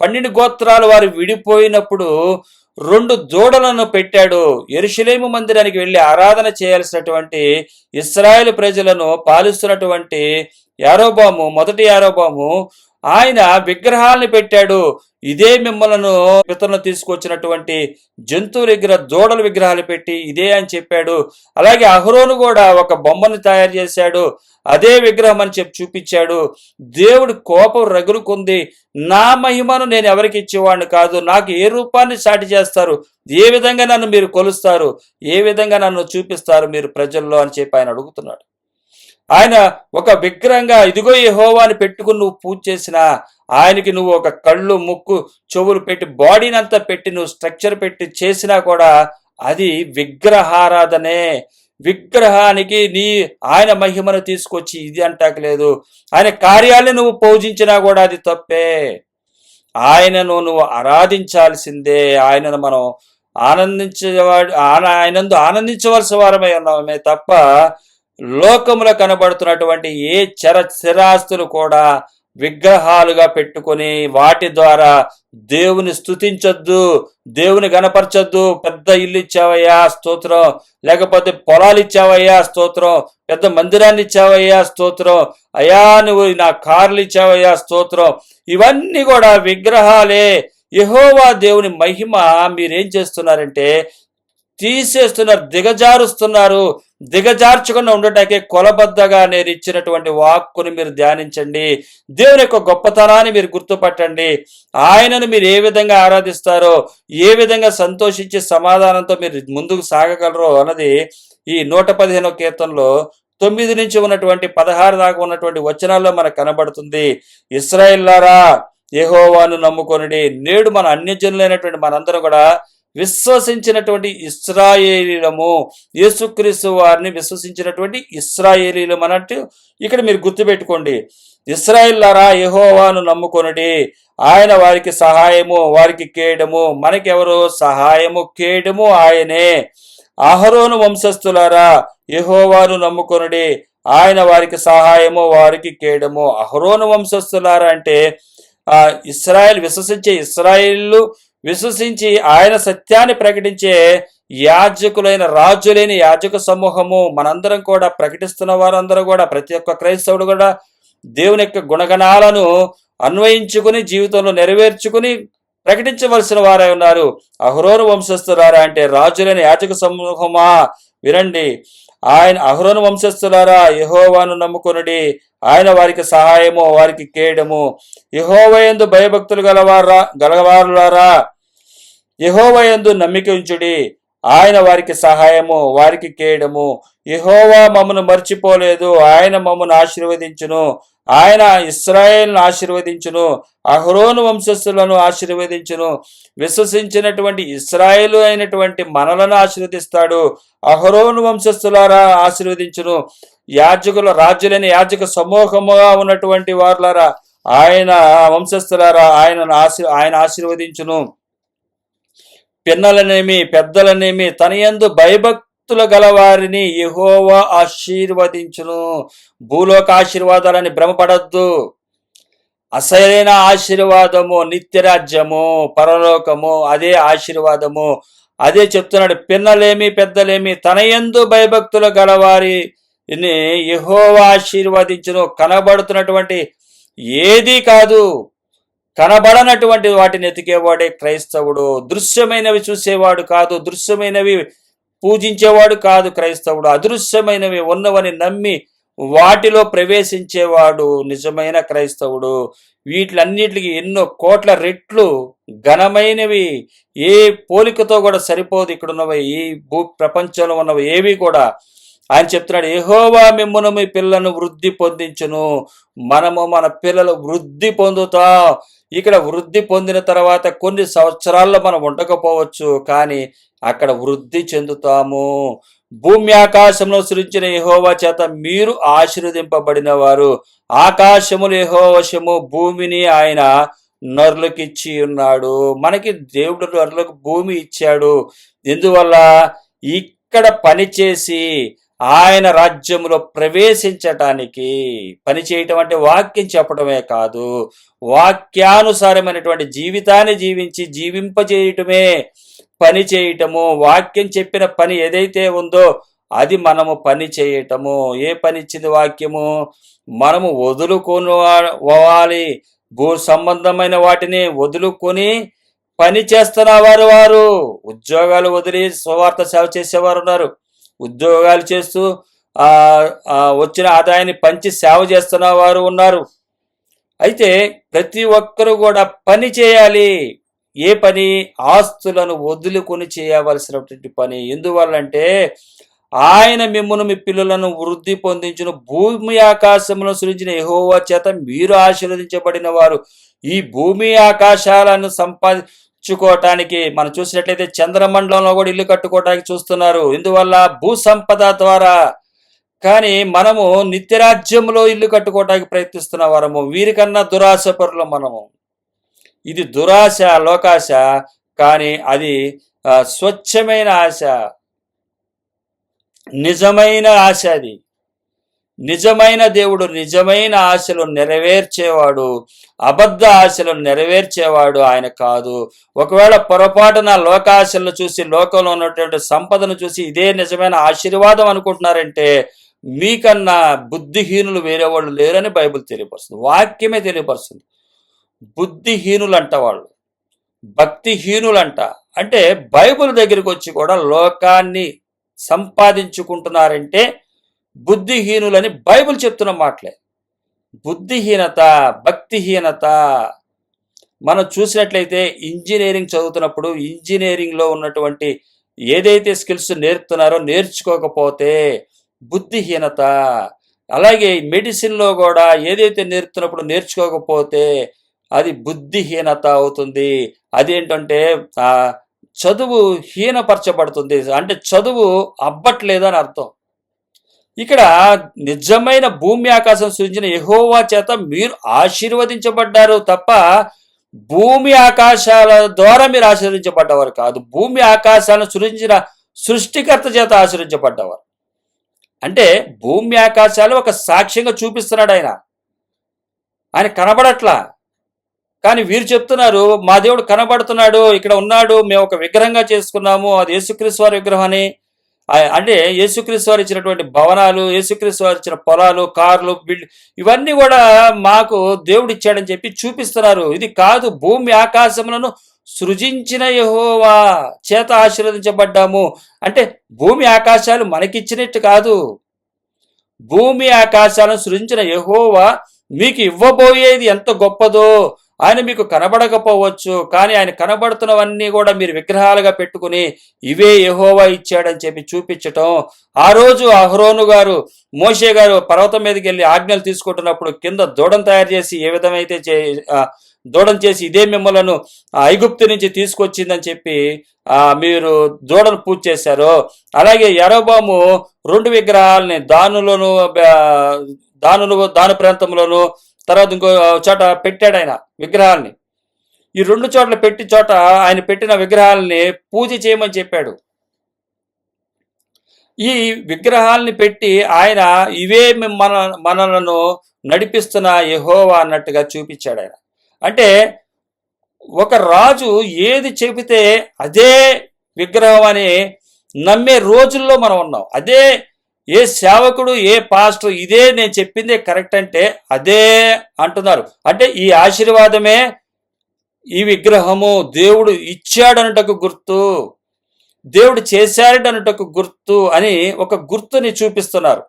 12 గోత్రాలు వారు విడిపోయినప్పుడు 2 దూడలను పెట్టాడు. యెరూషలేము మందిరానికి వెళ్ళి ఆరాధన చేయాల్సినటువంటి ఇశ్రాయేలు ప్రజలను పాలిస్తున్నటువంటి యారోబాము, మొదటి యారోబాము, ఆయన విగ్రహాలను పెట్టాడు. ఇదే మిమ్మలను పితరులను తీసుకొచ్చినటువంటి జంతువుల విగ్రహ, దూడల విగ్రహాలు పెట్టి ఇదే అని చెప్పాడు. అలాగే అహరోను కూడా ఒక బొమ్మను తయారు చేశాడు, అదే విగ్రహం అని చెప్పి చూపించాడు. దేవుడి కోపం రగులుకుంది. నా మహిమను నేను ఎవరికి ఇచ్చేవాడిని కాదు, నాకు ఏ రూపాన్ని సాటి చేస్తారు, ఏ విధంగా నన్ను మీరు కొలుస్తారు, ఏ విధంగా నన్ను చూపిస్తారు మీరు ప్రజల్లో అని చెప్పి ఆయన అడుగుతున్నాడు. ఆయన ఒక విగ్రహంగా ఇదిగో యెహోవాని పెట్టుకుని నువ్వు పూజ చేసినా, ఆయనకి నువ్వు ఒక కళ్ళు, ముక్కు, చెవులు పెట్టి, బాడీని అంతా పెట్టి నువ్వు స్ట్రక్చర్ పెట్టి చేసినా కూడా అది విగ్రహారాధనే. విగ్రహానికి ఆయన మహిమను తీసుకొచ్చి ఇది అంటాకలేదు. ఆయన కార్యాలను నువ్వు పూజించినా కూడా అది తప్పే. ఆయనను నువ్వు ఆరాధించాల్సిందే. ఆయనను మనం ఆయనందు ఆనందించవలసిన వారమై ఉన్నామే తప్ప లోకములో కనబడుతున్నటువంటి ఏ స్థిరాస్తులు కూడా విగ్రహాలుగా పెట్టుకొని వాటి ద్వారా దేవుని స్తుతించొద్దు, దేవుని గణపరచొద్దు. పెద్ద ఇల్లు ఇచ్చావయ్యా స్తోత్రం, లేకపోతే పొలాలు ఇచ్చావయ్యా స్తోత్రం, పెద్ద మందిరాన్ని ఇచ్చావయ్యా స్తోత్రం, అయ్యా నువ్వు నా కార్లు ఇచ్చావయ్యా స్తోత్రం. ఇవన్నీ కూడా విగ్రహాలే. యెహోవా దేవుని మహిమ మీరేం చేస్తున్నారంటే తీసేస్తున్నారు, దిగజారుస్తున్నారు. దిగజార్చకుండా ఉండటానికి కొలబద్దగా నేను ఇచ్చినటువంటి వాక్కుని మీరు ధ్యానించండి. దేవుని యొక్క గొప్పతనాన్ని మీరు గుర్తుపట్టండి. ఆయనను మీరు ఏ విధంగా ఆరాధిస్తారో, ఏ విధంగా సంతోషించి సమాధానంతో మీరు ముందుకు సాగగలరో అన్నది ఈ 115వ కీర్తనలో 9 నుంచి ఉన్నటువంటి 16 దాకా ఉన్నటువంటి వచనాల్లో మనకు కనబడుతుంది. ఇశ్రాయేలులారా యెహోవాను నమ్ముకొనుడి. నేడు మన అన్యజనులైనటువంటి మనందరం కూడా విశ్వసించినటువంటి ఇశ్రాయేలీలము, యేసుక్రీస్తు వారిని విశ్వసించినటువంటి ఇశ్రాయేలీలం అన్నట్టు ఇక్కడ మీరు గుర్తుపెట్టుకోండి. ఇశ్రాయేలులారా యెహోవాను నమ్ముకొనుడి, ఆయన వారికి సహాయము వారికి కేడము. మనకెవరు సహాయము కేడము? ఆయనే. అహరోను వంశస్థులారా యెహోవాను నమ్ముకొనుడి, ఆయన వారికి సహాయము వారికి కేడము. అహరోను వంశస్థులారా అంటే ఇశ్రాయేల్ విశ్వసించే ఇశ్రాయేలు విశ్వసించి ఆయన సత్యాన్ని ప్రకటించే యాజకులైన రాజులేని యాజక సమూహము. మనందరం కూడా ప్రకటిస్తున్న వారందరూ కూడా, ప్రతి ఒక్క క్రైస్తవుడు కూడా దేవుని యొక్క గుణగణాలను అన్వయించుకుని జీవితంలో నెరవేర్చుకుని ప్రకటించవలసిన వారై ఉన్నారు. అహరోను వంశస్థులారా అంటే రాజులైన యాజక సమూహమా వినండి. అహరోను వంశస్థులారా యెహోవాను నమ్ముకొనుడి, ఆయన వారికి సహాయము వారికి కేడము. యెహోవాయందు భయభక్తులు గలవారులారా యెహోవాయందు నమ్మిక ఉంచుడి, ఆయన వారికి సహాయము వారికి కేడము. యెహోవా మమ్మను మర్చిపోలేదు, ఆయన మమ్మను ఆశీర్వదించును. ఆయన ఇశ్రాయేలును ఆశీర్వదించును, అహరోను వంశస్థులను ఆశీర్వదించును. విశ్వసించినటువంటి ఇశ్రాయేలు అయినటువంటి మనలను ఆశీర్వదిస్తాడు. అహరోను వంశస్థులారా ఆశీర్వదించును. రాజులైన యాజక సమూహముగా ఉన్నటువంటి వారులారా ఆయన వంశస్థులారా ఆయన ఆశీర్వదించును. పిన్నలనేమి పెద్దలనేమి తన యందు భయభక్తులు గలవారిని యెహోవా ఆశీర్వదించును. భూలోక ఆశీర్వాదాలని భ్రమపడద్దు. అసలైన ఆశీర్వాదము నిత్యరాజ్యము, పరలోకము, అదే ఆశీర్వాదము. అదే చెప్తున్నాడు. పిన్నలేమి పెద్దలేమి తన యందు భయభక్తులు గలవారిని యెహోవా ఆశీర్వదించును. కనబడుతున్నటువంటి ఏదీ కాదు, కనబడనటువంటి వాటిని ఎతికేవాడే క్రైస్తవుడు. దృశ్యమైనవి చూసేవాడు కాదు, దృశ్యమైనవి పూజించేవాడు కాదు క్రైస్తవుడు. అదృశ్యమైనవి ఉన్నవని నమ్మి వాటిలో ప్రవేశించేవాడు నిజమైన క్రైస్తవుడు. వీటిలన్నిటికి ఎన్నో కోట్ల రెట్లు ఘనమైనవి, ఏ పోలికతో కూడా సరిపోదు. ఇక్కడ ఉన్నవి ఈ ప్రపంచంలో ఉన్నవి ఏవి కూడా. ఆయన చెప్తున్నాడు, యెహోవా మిమ్మును మీ పిల్లలను వృద్ధి పొందించును. మనము మన పిల్లలు వృద్ధి పొందుతాం. ఇక్కడ వృద్ధి పొందిన తర్వాత కొన్ని సంవత్సరాల్లో మనం ఉండకపోవచ్చు, కానీ అక్కడ వృద్ధి చెందుతాము. భూమి ఆకాశంలో సృజించిన యెహోవా చేత మీరు ఆశీర్వదింపబడిన వారు. ఆకాశములు యెహోవా వశము, భూమిని ఆయన నరులకిచ్చి ఉన్నాడు. మనకి దేవుడు నరులకు భూమి ఇచ్చాడు. ఎందువల్ల? ఇక్కడ పనిచేసి ఆయన రాజ్యంలో ప్రవేశించటానికి. పని చేయటం అంటే వాక్యం చెప్పడమే కాదు, వాక్యానుసారమైనటువంటి జీవితాన్ని జీవింపజేయటమే పని చేయటము. వాక్యం చెప్పిన పని ఏదైతే ఉందో అది మనము పని చేయటము. ఏ పని ఇచ్చింది వాక్యము? మనము వదులుకోవాలి. భూ సంబంధమైన వాటిని వదులుకొని పని చేస్తున్న వారు ఉద్యోగాలు వదిలి సువార్త సేవ చేసేవారు ఉన్నారు. ఉద్యోగాలు చేస్తూ వచ్చిన ఆదాయాన్ని పంచి సేవ చేస్తున్న వారు ఉన్నారు. అయితే ప్రతి ఒక్కరూ కూడా పని చేయాలి. ఏ పని? ఆస్తులను వదులుకొని చేయవలసినటువంటి పని. ఎందువల్లంటే ఆయన మిమ్మును మీ పిల్లలను వృద్ధి పొందించును. భూమి ఆకాశములను సృజించిన యెహోవా చేత మీరు ఆశీర్వదించబడిన వారు. ఈ భూమి ఆకాశాలను కట్టుకోవటానికి మనం చూసినట్లయితే చంద్రమండలంలో కూడా ఇల్లు కట్టుకోవటానికి చూస్తున్నారు. ఇందువల్ల భూ సంపద ద్వారా. కానీ మనము నిత్యరాజ్యంలో ఇల్లు కట్టుకోవటానికి ప్రయత్నిస్తున్న వారము. వీరికన్నా దురాశ పరులు మనము. ఇది దురాశ, లోకాశ. కానీ అది స్వచ్ఛమైన ఆశ, నిజమైన ఆశ. అది నిజమైన దేవుడు నిజమైన ఆశలు నెరవేర్చేవాడు, అబద్ధ ఆశలు నెరవేర్చేవాడు ఆయన కాదు. ఒకవేళ పొరపాటున లోకాశలను చూసి, లోకంలో ఉన్నటువంటి సంపదను చూసి ఇదే నిజమైన ఆశీర్వాదం అనుకుంటున్నారంటే మీకన్నా బుద్ధిహీనులు వేరే వాళ్ళు లేరని బైబిల్ తెలియపరుస్తుంది, వాక్యమే తెలియపరుస్తుంది. బుద్ధిహీనులంట వాళ్ళు, భక్తిహీనులంట. అంటే బైబిల్ దగ్గరికి వచ్చి కూడా లోకాన్ని సంపాదించుకుంటున్నారంటే బుద్ధిహీనులని బైబిల్ చెప్తున్న మాటలే. బుద్ధిహీనత, భక్తిహీనత. మనం చూసినట్లయితే ఇంజనీరింగ్ చదువుతున్నప్పుడు ఇంజనీరింగ్లో ఉన్నటువంటి ఏదైతే స్కిల్స్ నేర్పుతున్నారో నేర్చుకోకపోతే బుద్ధిహీనత. అలాగే మెడిసిన్లో కూడా ఏదైతే నేర్పుతున్నప్పుడు నేర్చుకోకపోతే అది బుద్ధిహీనత అవుతుంది. అదేంటంటే చదువు హీనపరచబడుతుంది, అంటే చదువు అబ్బట్లేదని అర్థం. ఇక్కడ నిజమైన భూమి ఆకాశం సృజించిన యెహోవా చేత మీరు ఆశీర్వదించబడ్డారు తప్ప భూమి ఆకాశాల ద్వారా మీరు ఆశీర్వదించబడ్డవారు కాదు. భూమి ఆకాశాలను సృజించిన సృష్టికర్త చేత ఆశీర్వదించబడ్డవారు. అంటే భూమి ఆకాశాలు ఒక సాక్ష్యంగా చూపిస్తున్నాడు ఆయన. ఆయన కనబడట్లా, కానీ వీరు చెప్తున్నారు మా దేవుడు కనబడుతున్నాడు, ఇక్కడ ఉన్నాడు, మేము ఒక విగ్రహంగా చేసుకున్నాము, అది యేసుక్రీస్తు వారి విగ్రహం అని. అంటే యేసుక్రీస్తు వారు ఇచ్చినటువంటి భవనాలు, యేసుక్రీస్తు వారు ఇచ్చిన పొలాలు, కార్లు, ఇవన్నీ కూడా మాకు దేవుడు ఇచ్చాడని చెప్పి చూపిస్తున్నారు. ఇది కాదు, భూమి ఆకాశములను సృజించిన యెహోవా చేత ఆశీర్వదించబడ్డాము. అంటే భూమి ఆకాశాలు మనకిచ్చినట్టు కాదు, భూమి ఆకాశాలను సృజించిన యెహోవా మీకు ఇవ్వబోయేది ఎంత గొప్పదో. ఆయన మీకు కనబడకపోవచ్చు, కానీ ఆయన కనబడుతున్నవన్నీ కూడా మీరు విగ్రహాలుగా పెట్టుకుని ఇవే యెహోవా ఇచ్చాడని చెప్పి చూపించటం. ఆ రోజు అహరోను గారు, మోషే గారు పర్వతం మీదకి వెళ్ళి ఆజ్ఞలు తీసుకుంటున్నప్పుడు కింద దూడను తయారు చేసి ఏ విధమైతే దూడను చేసి ఇదే మిమ్మలను ఐగుప్తు నుంచి తీసుకొచ్చిందని చెప్పి మీరు దూడను పూజ చేశారో, అలాగే యరొబాము 2 విగ్రహాలని దాను ప్రాంతంలోను తర్వాత ఇంకో చోట పెట్టాడు ఆయన విగ్రహాలని. ఈ 2 చోట్ల పెట్టి చోట ఆయన పెట్టిన విగ్రహాలని పూజ చేయమని చెప్పాడు. ఈ విగ్రహాలని పెట్టి ఆయన ఇవే మనలను నడిపిస్తున్న యెహోవా అన్నట్టుగా చూపించాడు ఆయన. అంటే ఒక రాజు ఏది చెబితే అదే విగ్రహం అని నమ్మే రోజుల్లో మనం ఉన్నాం. అదే ఏ సేవకుడు, ఏ పాస్టర్ ఇదే నేను చెప్పిందే కరెక్ట్ అంటే అదే అంటున్నారు. అంటే ఈ ఆశీర్వాదమే ఈ విగ్రహము దేవుడు ఇచ్చాడనటకు గుర్తు, దేవుడు చేశాడనటకు గుర్తు అని ఒక గుర్తుని చూపిస్తున్నారు.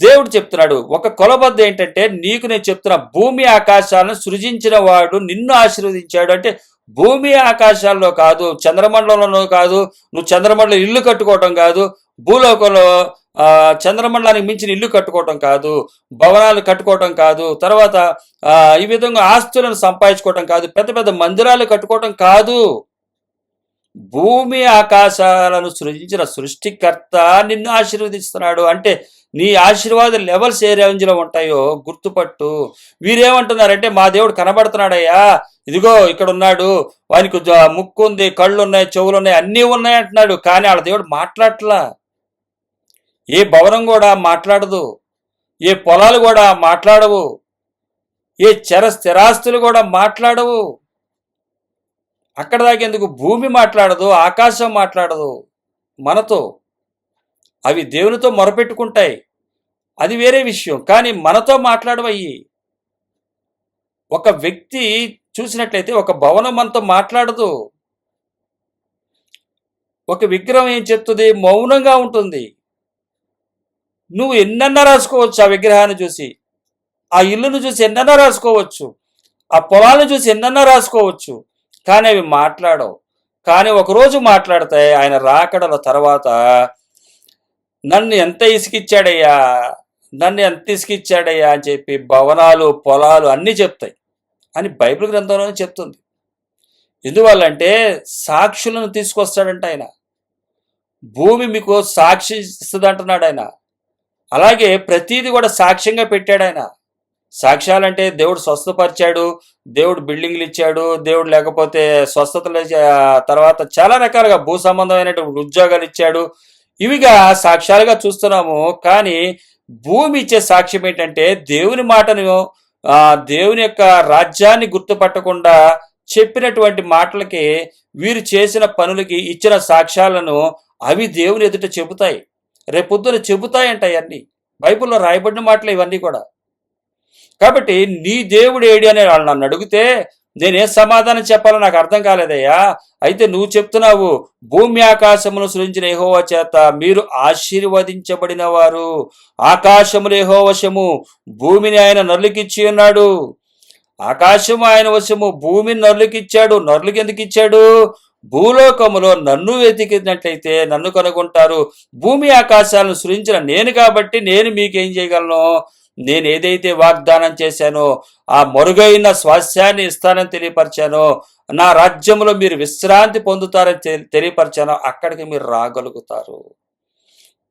దేవుడు చెప్తున్నాడు, ఒక కొలబద్ద ఏంటంటే నీకు నేను చెప్తున్నా, భూమి ఆకాశాలను సృజించిన వాడు నిన్ను ఆశీర్వదించాడు. అంటే భూమి ఆకాశాల్లో కాదు, చంద్రమండలంలో కాదు, నువ్వు చంద్రమండలం ఇల్లు కట్టుకోవటం కాదు, భూలోకంలో చంద్రమండలానికి మించిన ఇల్లు కట్టుకోవటం కాదు, భవనాలు కట్టుకోవటం కాదు, తర్వాత ఈ విధంగా ఆస్తులను సంపాదించుకోవటం కాదు, పెద్ద పెద్ద మందిరాలు కట్టుకోవటం కాదు. భూమి ఆకాశాలను సృజించిన సృష్టికర్త నిన్ను ఆశీర్వదిస్తున్నాడు. అంటే నీ ఆశీర్వాద లెవెల్స్ ఏ రేంజ్లో ఉంటాయో గుర్తుపట్టు. వీరేమంటున్నారంటే మా దేవుడు కనబడుతున్నాడయ్యా, ఇదిగో ఇక్కడ ఉన్నాడు, వానికి ముక్కు ఉంది, కళ్ళు ఉన్నాయి, చెవులు ఉన్నాయి, అన్నీ ఉన్నాయి అంటున్నాడు. కానీ వాళ్ళ దేవుడు మాట్లాడట్లా. ఏ భవనం కూడా మాట్లాడదు, ఏ పొలాలు కూడా మాట్లాడవు, ఏ స్థిరాస్తులు కూడా మాట్లాడవు. అక్కడ దాకేందుకు భూమి మాట్లాడదు, ఆకాశం మాట్లాడదు మనతో. అవి దేవునితో మొరపెట్టుకుంటాయి, అది వేరే విషయం. కానీ మనతో మాట్లాడవయ్యి. ఒక వ్యక్తి చూసినట్లయితే ఒక భవనం మనతో మాట్లాడదు. ఒక విగ్రహం ఏం చెప్తుంది? మౌనంగా ఉంటుంది. నువ్వు ఎన్నన్నా రాసుకోవచ్చు ఆ విగ్రహాన్ని చూసి, ఆ ఇల్లును చూసి ఎన్నన్నా రాసుకోవచ్చు, ఆ పొలాలను చూసి ఎన్నన్నా రాసుకోవచ్చు, కానీ అవి మాట్లాడవు. కానీ ఒకరోజు మాట్లాడతాయి. ఆయన రాకడల తర్వాత నన్ను ఎంత ఇసుకిచ్చాడయ్యా, నన్ను ఎంత ఇసుకిచ్చాడయ్యా అని చెప్పి భవనాలు, పొలాలు అన్నీ చెప్తాయి అని బైబిల్ గ్రంథంలోనే చెప్తుంది. ఎందువల్లంటే సాక్షులను తీసుకొస్తాడంట ఆయన. భూమి మీకు సాక్షి ఇస్తుంది అంటున్నాడు ఆయన. అలాగే ప్రతీది కూడా సాక్ష్యంగా పెట్టాడు ఆయన. సాక్ష్యాలంటే దేవుడు స్వస్థపరిచాడు, దేవుడు బిల్డింగ్లు ఇచ్చాడు, దేవుడు లేకపోతే స్వస్థతలు తర్వాత చాలా రకాలుగా భూ సంబంధమైనటువంటి ఉద్యోగాలు ఇచ్చాడు. ఇవిగా సాక్ష్యాలుగా చూస్తున్నాము. కానీ భూమి ఇచ్చే సాక్ష్యం ఏంటంటే దేవుని మాటను, దేవుని యొక్క రాజ్యాన్ని గుర్తుపట్టకుండా చెప్పినటువంటి మాటలకి, వీరు చేసిన పనులకి ఇచ్చిన సాక్ష్యాలను అవి దేవుని ఎదుట చెబుతాయి. రేపొద్దున చెబుతాయంట అవన్నీ. బైబిల్లో రాయబడిన మాటలు ఇవన్నీ కూడా. కాబట్టి నీ దేవుడు ఏడి అని వాళ్ళు నన్ను అడిగితే నేనేం సమాధానం చెప్పాలో నాకు అర్థం కాలేదయ్యా. అయితే నువ్వు చెప్తున్నావు, భూమి ఆకాశమును సృజించిన యెహోవా చేత మీరు ఆశీర్వదించబడిన వారు. ఆకాశములు యెహోవా వశము, భూమిని ఆయన నరులకిచ్చి ఉన్నాడు. ఆకాశము ఆయన వశము, భూమిని నరులకిచ్చాడు. నరులకి ఎందుకు ఇచ్చాడు? భూలోకములో నన్ను వెతికినట్లయితే నన్ను కనుగొంటారు. భూమి ఆకాశాలను సృజించిన నేను కాబట్టి నేను మీకేం చేయగలను? నేను ఏదైతే వాగ్దానం చేశానో, ఆ మరుగైన స్వాస్థ్యాన్ని ఇస్తానని తెలియపరిచానో, నా రాజ్యంలో మీరు విశ్రాంతి పొందుతారని తెలియపరిచానో, అక్కడికి మీరు రాగలుగుతారు.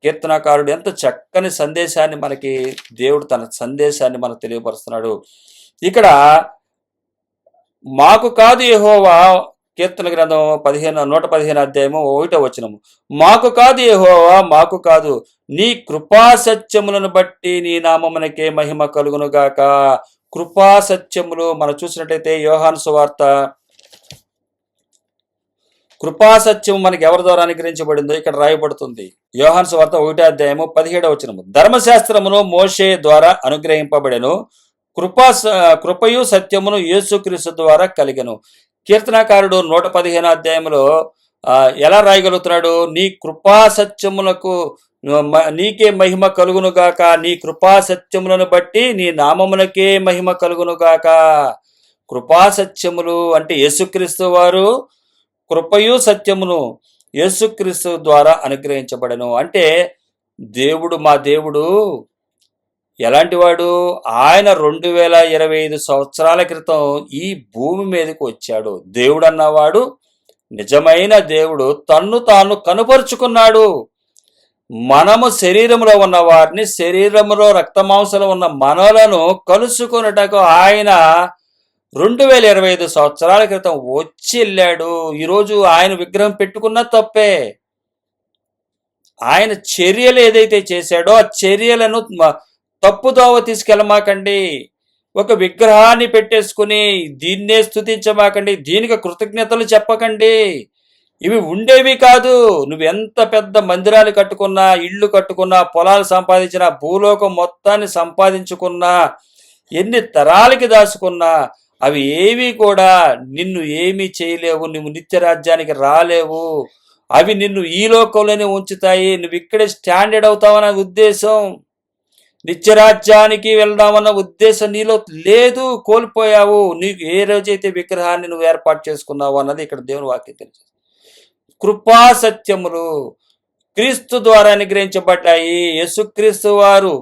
కీర్తనకారుడు ఎంత చక్కని సందేశాన్ని మనకి, దేవుడు తన సందేశాన్ని మనకు తెలియపరుస్తున్నాడు. ఇక్కడ మాకు కాదు యెహోవా, కీర్తన గ్రంథం 115 అధ్యాయము 1వ వచనము, మాకు కాదు యెహోవా, మాకు కాదు, నీ కృపా సత్యములను బట్టి నీ నామమునకే మహిమ కలుగును గాక. కృపా సత్యములు మనం చూసినట్టయితే యోహాను సువార్త, కృపా సత్యము మనకి ఎవరి ద్వారా అనుగ్రహించబడిందో ఇక్కడ రాయబడుతుంది. యోహాను సువార్త 1వ అధ్యాయము 17వ వచనము, ధర్మశాస్త్రమును మోషే ద్వారా అనుగ్రహింపబడెను, కృపయు సత్యమును యేసుక్రీస్తు ద్వారా కలిగెను. కీర్తనాకారుడు 115 అధ్యాయంలో ఎలా రాయగలుగుతున్నాడు? నీ కృపా సత్యములకు నీకే మహిమ కలుగునుగాక, నీ కృపా సత్యములను బట్టి నీ నామమునకే మహిమ కలుగునుగాక. కృపా సత్యములు అంటే యేసుక్రీస్తు వారు, కృపయు సత్యమును యేసుక్రీస్తు ద్వారా అనుగ్రహించబడను. అంటే దేవుడు, మా దేవుడు ఎలాంటి వాడు? ఆయన 2025 సంవత్సరాల క్రితం ఈ భూమి మీదకి వచ్చాడు. దేవుడు అన్నవాడు, నిజమైన దేవుడు తన్ను తాను కనుపరుచుకున్నాడు. మనము శరీరంలో ఉన్న వారిని, శరీరంలో రక్తమాంసంలో ఉన్న మనలను కలుసుకున్నటకు ఆయన 2025 సంవత్సరాల క్రితం వచ్చి వెళ్ళాడు. ఈరోజు ఆయన విగ్రహం పెట్టుకున్న తప్పే. ఆయన చర్యలు ఏదైతే చేశాడో ఆ చర్యలను తప్పుదోవ తీసుకెళ్ళమాకండి. ఒక విగ్రహాన్ని పెట్టేసుకుని దీన్నే స్తుతించమాకండి, దీనికి కృతజ్ఞతలు చెప్పకండి. ఇవి ఉండేవి కాదు. నువ్వెంత పెద్ద మందిరాలు కట్టుకున్నా, ఇళ్ళు కట్టుకున్నా, పొలాలు సంపాదించినా, భూలోకం మొత్తాన్ని సంపాదించుకున్నా, ఎన్ని తరాలకి దాచుకున్నా, అవి ఏవి కూడా నిన్ను ఏమీ చేయలేవు. నువ్వు నిత్య రాజ్యానికి రాలేవు. అవి నిన్ను ఈ లోకంలోనే ఉంచుతాయి. నువ్వు ఇక్కడే స్టాండర్డ్ అవుతావన్న ఉద్దేశం, నిత్యరాజ్యానికి వెళ్దామన్న ఉద్దేశం నీలో లేదు, కోల్పోయావు. నీకు ఏ రోజైతే విగ్రహాన్ని నువ్వు ఏర్పాటు చేసుకున్నావు అన్నది ఇక్కడ దేవుని వాక్యం తెలుసు. కృపా సత్యములు క్రీస్తు ద్వారా అనుగ్రహించబడ్డాయి. యేసుక్రీస్తు వారు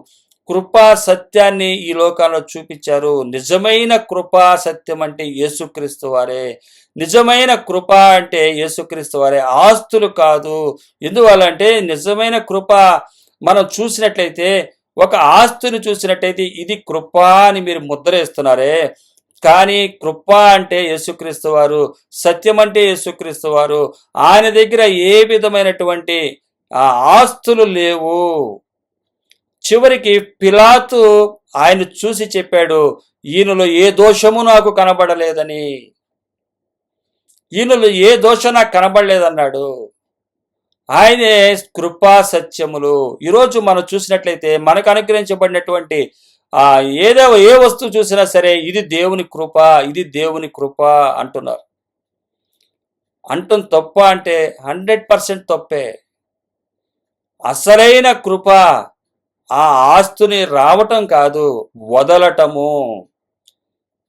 కృపా సత్యాన్ని ఈ లోకంలో చూపించారు. నిజమైన కృపా సత్యం అంటే యేసుక్రీస్తు వారే. నిజమైన కృప అంటే యేసుక్రీస్తు వారే, ఆస్తులు కాదు. ఎందువల్లంటే నిజమైన కృప మనం చూసినట్లయితే, ఒక ఆస్తిని చూసినట్టయితే ఇది కృప అని మీరు ముద్రేస్తున్నారే, కానీ కృప అంటే యేసుక్రీస్తు వారు, సత్యం అంటే యేసుక్రీస్తు వారు. ఆయన దగ్గర ఏ విధమైనటువంటి ఆస్తులు లేవు. చివరికి పిలాతు ఆయన చూసి చెప్పాడు, ఈయనలో ఏ దోషము నాకు కనబడలేదని. ఈయనలో ఏ దోషం నాకు కనబడలేదన్నాడు. ఆయనే కృపా సత్యములు. ఈరోజు మనం చూసినట్లయితే మనకు అనుగ్రహించబడినటువంటి ఏ వస్తువు చూసినా సరే ఇది దేవుని కృప, ఇది దేవుని కృప అంటున్నారు. అంటుంది తప్ప అంటే 100% తప్పే. అసలైన కృప ఆ ఆస్తుని రావటం కాదు, వదలటము.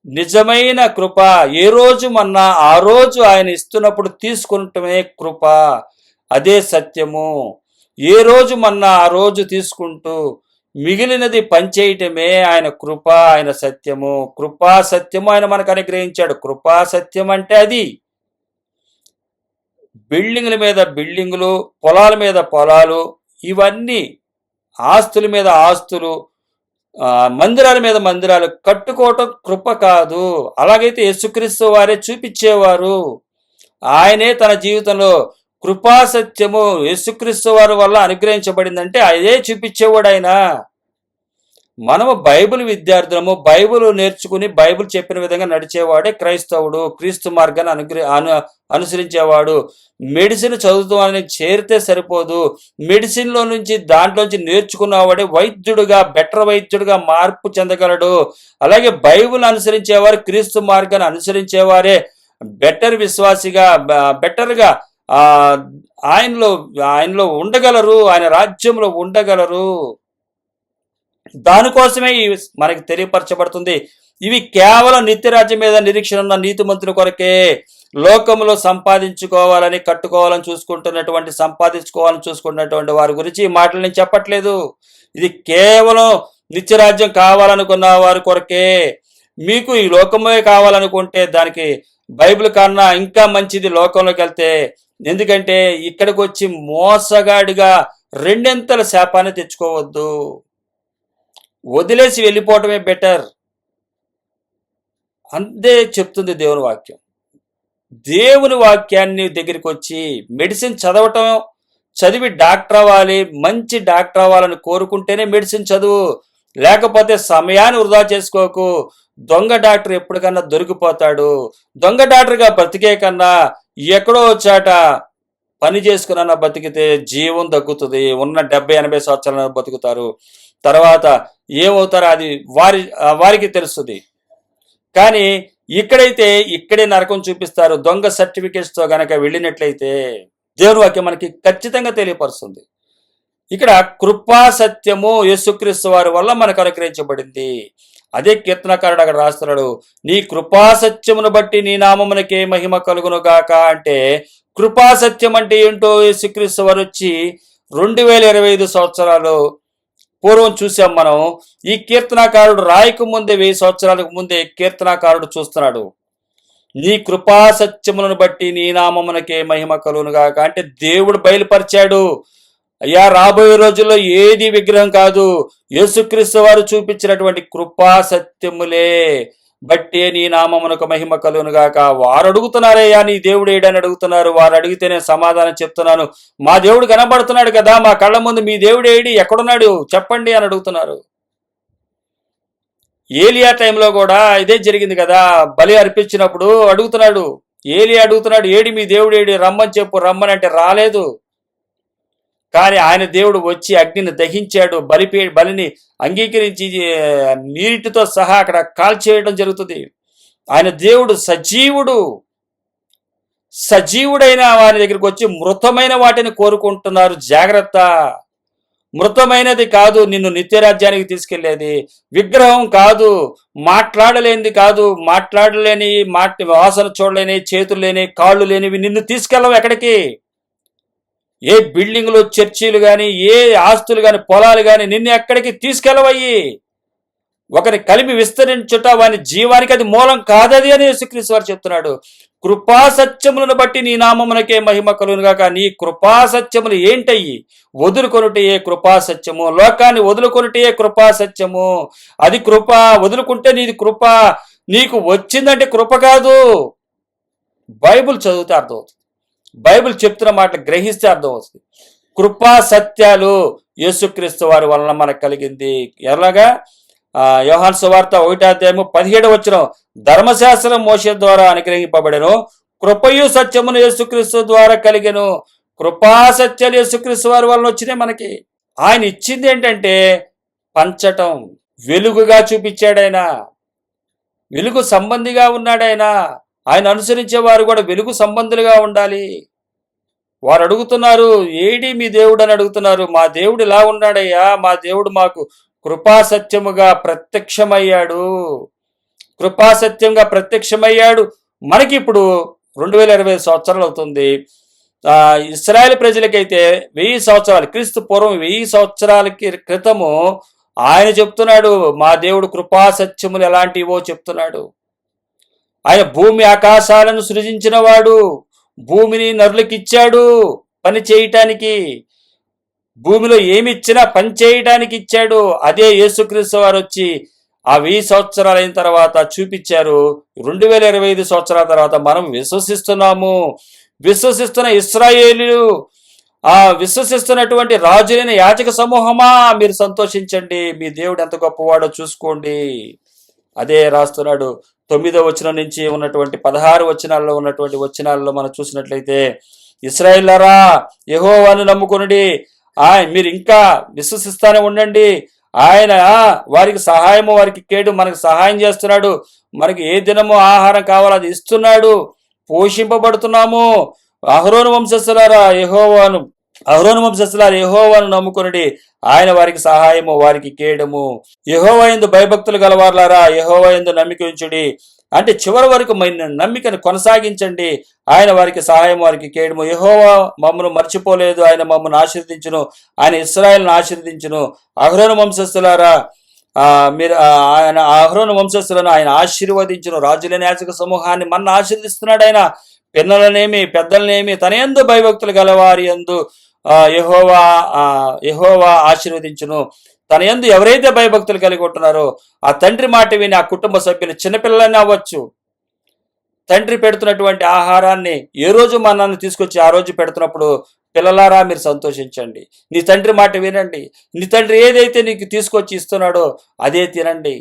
నిజమైన కృప ఏ రోజు మన్నా ఆ రోజు ఆయన ఇస్తున్నప్పుడు తీసుకుంటమే కృప, అదే సత్యము. ఏ రోజు మన్నా ఆ రోజు తీసుకుంటూ మిగిలినది పనిచేయటమే ఆయన కృప, ఆయన సత్యము. కృపా సత్యము ఆయన మనకు అనుగ్రహించాడు. కృపా సత్యం అంటే అది. బిల్డింగుల మీద బిల్డింగులు, పొలాల మీద పొలాలు, ఇవన్నీ ఆస్తుల మీద ఆస్తులు, మందిరాల మీద మందిరాలు కట్టుకోవటం కృప కాదు. అలాగైతే యేసుక్రీస్తు వారే చూపించేవారు. ఆయనే తన జీవితంలో కృపా సత్యము యేసుక్రీస్తు వారి వల్ల అనుగ్రహించబడిందంటే అదే చూపించేవాడు ఆయన. మనము బైబిల్ విద్యార్థులము, బైబిల్ నేర్చుకుని బైబిల్ చెప్పిన విధంగా నడిచేవాడే క్రైస్తవుడు, క్రీస్తు మార్గాన్ని అనుసరించేవాడు. మెడిసిన్ చదువుతామని చేరితే సరిపోదు. మెడిసిన్లో నుంచి దాంట్లోంచి నేర్చుకున్నవాడే వైద్యుడుగా, బెటర్ వైద్యుడిగా మార్పు చెందగలడు. అలాగే బైబిల్ అనుసరించేవారు, క్రీస్తు మార్గాన్ని అనుసరించేవారే బెటర్ విశ్వాసిగా, బెటర్గా ఆయనలో ఉండగలరు, ఆయన రాజ్యంలో ఉండగలరు. దానికోసమే మనకి తెలియపరచబడుతుంది. ఇవి కేవలం నిత్యరాజ్యం మీద నిరీక్షణ ఉన్న నీతిమంతుల కొరకే. లోకంలో సంపాదించుకోవాలని, కట్టుకోవాలని సంపాదించుకోవాలని వారి గురించి ఈ మాటలు నేను చెప్పట్లేదు. ఇది కేవలం నిత్యరాజ్యం కావాలనుకున్న వారి కొరకే. మీకు ఈ లోకమే కావాలనుకుంటే దానికి బైబిల్ కన్నా ఇంకా మంచిది లోకంలోకి వెళ్తే. ఎందుకంటే ఇక్కడికి వచ్చి మోసగాడిగా రెండెంతల శాపాన్ని తెచ్చుకోవద్దు. వదిలేసి వెళ్ళిపోవటమే బెటర్. అంతే చెప్తుంది దేవుని వాక్యం. దేవుని వాక్యాన్ని దగ్గరికి వచ్చి మెడిసిన్ చదివి డాక్టర్ అవ్వాలి, మంచి డాక్టర్ అవ్వాలని కోరుకుంటేనే మెడిసిన్ చదువు. లేకపోతే సమయాన్ని వృధా చేసుకోకు. దొంగ డాక్టర్ ఎప్పటికన్నా దొరికిపోతాడు. దొంగ డాక్టర్గా బ్రతికే కన్నా ఎక్కడో చాట పని చేసుకున్న బతికితే జీవం తగ్గుతుంది. ఉన్న 70-80 సంవత్సరాలను బతుకుతారు. తర్వాత ఏమవుతారో అది వారికి తెలుస్తుంది. కానీ ఇక్కడే నరకం చూపిస్తారు. దొంగ సర్టిఫికేట్స్తో గనక వెళ్ళినట్లయితే దేవుని వాక్యం మనకి ఖచ్చితంగా తెలియపరుస్తుంది. ఇక్కడ కృపా సత్యము యేసుక్రీస్తు వారి వల్ల మనకు అనుగ్రహించబడింది. అదే కీర్తనకారుడు అక్కడ రాస్తున్నాడు, నీ కృపా సత్యమును బట్టి నీ నామమునకే మహిమ కలుగును గాక. అంటే కృపా సత్యం అంటే ఏంటో యేసుక్రీస్తు వారు వచ్చి 2025 సంవత్సరాలు పూర్వం చూసాం మనం. ఈ కీర్తనాకారుడు రాయకు ముందే 1000 సంవత్సరాలకు ముందే కీర్తనాకారుడు చూస్తున్నాడు. నీ కృపా సత్యములను బట్టి నీ నామమునకే మహిమ కలుగునుగాక. అంటే దేవుడు బయలుపరిచాడు. అయ్యా, రాబోయే రోజుల్లో ఏది విగ్రహం కాదు, యేసుక్రీస్తు వారు చూపించినటువంటి కృపా సత్యములే బట్టి నీ నామమునకు మహిమ కలుగునుగాక. వారు అడుగుతున్నారయ్యా నీ దేవుడు ఏడని అడుగుతున్నారు. వారు అడిగితే నేను సమాధానం చెప్తున్నాను. మా దేవుడు కనబడుతున్నాడు కదా, మా కళ్ళ ముందు మీ దేవుడు ఏడి, ఎక్కడున్నాడు చెప్పండి అని అడుగుతున్నారు. ఏలియా టైంలో కూడా ఇదే జరిగింది కదా. బలి అర్పించినప్పుడు ఏలియా అడుగుతున్నాడు, ఏడి మీ దేవుడు ఏడి, రమ్మని చెప్పు. రమ్మని అంటే రాలేదు. కానీ ఆయన దేవుడు వచ్చి అగ్నిని దహించాడు. బలిని అంగీకరించి నీటితో సహా అక్కడ కాల్చేయడం జరుగుతుంది. ఆయన దేవుడు సజీవుడైన వారి దగ్గరికి వచ్చి మృతమైన వాటిని కోరుకుంటున్నారు. జాగ్రత్త, మృతమైనది కాదు నిన్ను నిత్యరాజ్యానికి తీసుకెళ్లేది. విగ్రహం కాదు, మాట్లాడలేనిది కాదు, మాట్లాడలేని వాసన చూడలేని, చేతులు లేని, కాళ్ళు లేనివి నిన్ను తీసుకెళ్ళవు ఎక్కడికి. ఏ బిల్డింగులు, చర్చీలు కానీ, ఏ ఆస్తులు కానీ, పొలాలు కానీ నిన్ను ఎక్కడికి తీసుకెళ్ళవయ్యి. ఒకరి కలిమి విస్తరించుట వాని జీవానికి అది మూలం కాదది అని యేసుక్రీస్తు వారు చెప్తున్నాడు. కృపా సత్యములను బట్టి నీ నామమునకే మహిమ కలుగునుగాక. నీ కృపా సత్యములు ఏంటయ్యి? వదులుకొనుటే కృపా సత్యము, లోకాన్ని వదులుకొనుటే కృపా సత్యము. అది కృప. వదులుకుంటే నీది కృప. నీకు వచ్చిందంటే కృప కాదు. బైబిల్ చదివితే అర్థమవుతుంది. బైబిల్ చెప్తున్న మాటలు గ్రహిస్తే అర్థమవుతుంది. కృపా సత్యాలు యేసుక్రీస్తు వారి వలన మనకు కలిగింది. ఎలాగా? యోహాను సువార్త 1:17 ధర్మశాస్త్రం మోషే ద్వారా అనుగ్రహింపబడెను, కృపయు సత్యమును యేసుక్రీస్తు ద్వారా కలిగెను. కృపా సత్యాలు యేసుక్రీస్తు వారి వలన వచ్చినాయి మనకి. ఆయన ఇచ్చింది ఏంటంటే పంచటం. వెలుగుగా చూపించాడు. వెలుగు సంబంధిగా ఉన్నాడు. ఆయన అనుసరించే వారు కూడా వెలుగు సంబంధులుగా ఉండాలి. వారు అడుగుతున్నారు, ఏడి మీ దేవుడు అని అడుగుతున్నారు. మా దేవుడు ఇలా ఉన్నాడయ్యా, మా దేవుడు మాకు కృపాసత్యముగా ప్రత్యక్షమయ్యాడు. కృపాసత్యంగా ప్రత్యక్షమయ్యాడు. మనకి ఇప్పుడు 2025 సంవత్సరాలు అవుతుంది. ఇశ్రాయేల్ ప్రజలకైతే 1000 సంవత్సరాలు, క్రీస్తు పూర్వం 1000 సంవత్సరాల క్రితము ఆయన చెప్తున్నాడు, మా దేవుడు కృపాసత్యములు ఎలాంటివో చెప్తున్నాడు. ఆయన భూమి ఆకాశాలను సృజించిన వాడు, భూమిని నరులకిచ్చాడు పని చేయటానికి. భూమిలో ఏమి ఇచ్చినా పని చేయడానికి ఇచ్చాడు. అదే యేసుక్రీస్తు వారు వచ్చి ఆ 1000 సంవత్సరాలు అయిన తర్వాత చూపించారు. 2025 సంవత్సరాల తర్వాత మనం విశ్వసిస్తున్నాము. విశ్వసిస్తున్న ఇశ్రాయేలు, ఆ విశ్వసిస్తున్నటువంటి రాజులైన యాజక సమూహమా, మీరు సంతోషించండి. మీ దేవుడు ఎంత గొప్పవాడో చూసుకోండి. అదే రాస్తున్నాడు 9వ వచనం నుంచి ఉన్నటువంటి 16 వచనాల్లో ఉన్నటువంటి వచనాల్లో మనం చూసినట్లయితే, ఇశ్రాయేలులారా యెహోవాను నమ్ముకొనుడి, మీరు ఇంకా విశ్వసిస్తానే ఉండండి. ఆయన వారికి సహాయము, వారికి కేడు, మనకు సహాయం చేస్తున్నాడు. మనకి ఏ దినము ఆహారం కావాలో అది ఇస్తున్నాడు. పోషింపబడుతున్నాము. అహరోను వంశస్థులారా యెహోవాను నమ్ముకొనుడి, ఆయన వారికి సహాయము, వారికి కేడము. యెహోవా యందు భయభక్తులు గలవారులారా యెహోవా యందు నమ్మిక ఉంచుడి. అంటే చివరి వరకు నమ్మికను కొనసాగించండి. ఆయన వారికి సహాయం, వారికి కేడము. యెహోవా మమ్మను మర్చిపోలేదు, ఆయన మమ్మను ఆశీర్వదించును, ఆయన ఇశ్రాయేలును ఆశీర్వదించును. అహరోను వంశస్థులారా మీరు ఆయన అహరోను వంశస్థులను ఆయన ఆశీర్వదించును. రాజులైన యాజక సమూహాన్ని మన ఆశీర్వదిస్తున్నాడు ఆయన. పిల్లలనేమి పెద్దలనేమి తన యందు భయభక్తులు గలవారి యందు యెహోవా ఆశీర్వదించును. తన యందు ఎవరైతే భయభక్తులు కలిగి ఉంటున్నారో ఆ తండ్రి మాట విని ఆ కుటుంబ సభ్యులు, చిన్నపిల్లలైనా అవ్వచ్చు, తండ్రి పెడుతున్నటువంటి ఆహారాన్ని ఏ రోజు మనల్ని తీసుకొచ్చి ఆ రోజు పెడుతున్నప్పుడు, పిల్లలారా మీరు సంతోషించండి, నీ తండ్రి మాట వినండి. నీ తండ్రి ఏదైతే నీకు తీసుకొచ్చి ఇస్తున్నాడో అదే తినండి.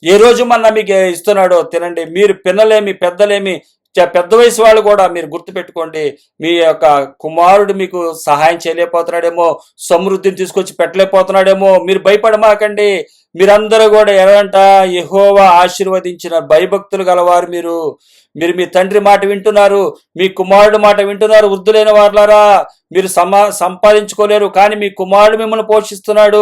ఏ రోజు మీకు ఇస్తున్నాడో తినండి. మీరు పిల్లలేమి పెద్దలేమి, పెద్ద వయసు వాళ్ళు కూడా మీరు గుర్తుపెట్టుకోండి. మీ యొక్క కుమారుడు మీకు సహాయం చేయలేకపోతున్నాడేమో, సమృద్ధిని తీసుకొచ్చి పెట్టలేకపోతున్నాడేమో, మీరు భయపడమాకండి. మీరందరూ కూడా ఎలాంట యెహోవా ఆశీర్వదించిన భయభక్తులు గలవారు. మీరు మీ తండ్రి మాట వింటున్నారు, మీ కుమారుడు మాట వింటున్నారు. వృద్ధులైన వారులారా, మీరు సంపాదించుకోలేరు, కానీ మీ కుమారుడు మిమ్మల్ని పోషిస్తున్నాడు.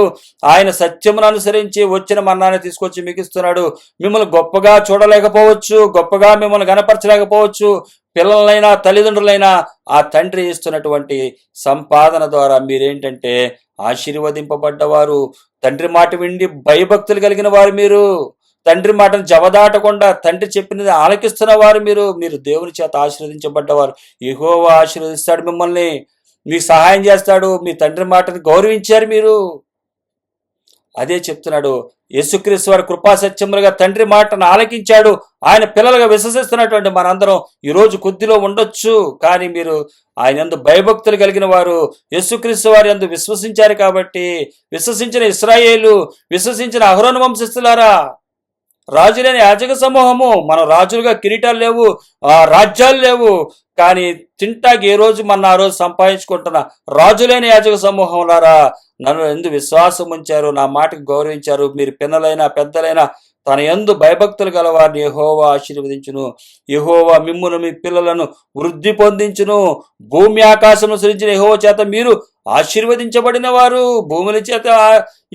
ఆయన సత్యమును అనుసరించి వచ్చిన మన్నాన్ని తీసుకొచ్చి మీకు ఇస్తున్నాడు. మిమ్మల్ని గొప్పగా చూడలేకపోవచ్చు, గొప్పగా మిమ్మల్ని గణపరచలేకపోవచ్చు. పిల్లలైనా తల్లిదండ్రులైనా ఆ తండ్రి ఇస్తున్నటువంటి సంపాదన ద్వారా మీరేంటంటే ఆశీర్వదింపబడ్డవారు. తండ్రి మాట విండి భయభక్తులు కలిగిన వారు మీరు. తండ్రి మాటను జవదాటకుండా తండ్రి చెప్పినది ఆలకిస్తున్న వారు మీరు దేవుని చేత ఆశీర్వదించబడ్డవారు. యెహోవా ఆశీర్వదిస్తాడు మిమ్మల్ని, మీకు సహాయం చేస్తాడు. మీ తండ్రి మాటను గౌరవించారు మీరు. అదే చెప్తున్నాడు. యేసుక్రీస్తు వారి కృపా సత్యములుగా తండ్రి మాటను ఆలకించాడు. ఆయన పిల్లలుగా విశ్వసిస్తున్నటువంటి మనందరం ఈరోజు కొద్దిలో ఉండొచ్చు, కానీ మీరు ఆయన యందు భయభక్తులు కలిగిన వారు, యేసుక్రీస్తు వారి యందు విశ్వసించారు కాబట్టి, విశ్వసించిన ఇశ్రాయేలు, విశ్వసించిన అహరోను వంశస్థులారా, రాజులైన యాజక సమూహము, మన రాజులుగా కిరీటాలు లేవు, రాజ్యాలు లేవు, కానీ తింటాకి ఏ రోజు ఆ రోజు సంపాదించుకుంటున్న రాజులైన యాజక సమూహంలారా, నన్ను ఎందు విశ్వాసం ఉంచారు, నా మాటకు గౌరవించారు. మీరు పిల్లలైనా పెద్దలైనా తన యందు భయభక్తులు గలవారిని యెహోవా ఆశీర్వదించును. యెహోవా మిమ్మును మీ పిల్లలను వృద్ధి పొందించును. భూమి ఆకాశము సృజించిన యెహోవా చేత మీరు ఆశీర్వదించబడిన వారు. భూముల చేత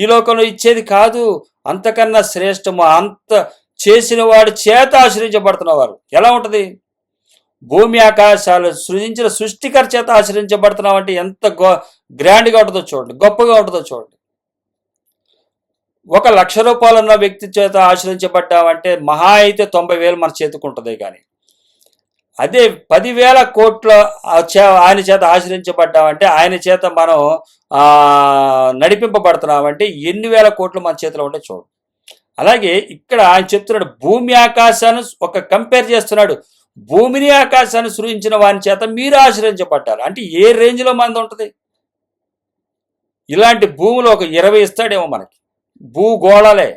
ఈ లోకంలో ఇచ్చేది కాదు, అంతకన్నా శ్రేష్టము, అంత చేసిన వాడి చేత ఆశ్రయించబడుతున్నవారు. ఎలా ఉంటది? భూమి ఆకాశాలు సృజించిన సృష్టికర్ చేత ఆశ్రయించబడుతున్నాం అంటే ఎంత గ్రాండ్గా ఉంటుందో చూడండి, గొప్పగా ఉంటుందో చూడండి. 1,00,000 రూపాయలున్న వ్యక్తి చేత ఆశ్రయించబడ్డామంటే మహా అయితే 90,000 మన చేతికి ఉంటుంది. కానీ అదే 10,000 కోట్ల ఆయన చేత ఆశ్రయించబడ్డామంటే, ఆయన చేత మనం నడిపింపబడుతున్నామంటే ఎన్ని వేల కోట్లు మన చేతిలో ఉంటే చూడు. అలాగే ఇక్కడ ఆయన చెప్తున్నాడు, భూమి ఆకాశాన్ని కంపేర్ చేస్తున్నాడు. భూమిని ఆకాశాన్ని సృజించిన వాని చేత మీరు ఆశ్రయించబడ్డారు అంటే ఏ రేంజ్లో మనది ఉంటుంది? ఇలాంటి భూములు 20 ఇస్తాడేమో మనకి, భూగోళాలే.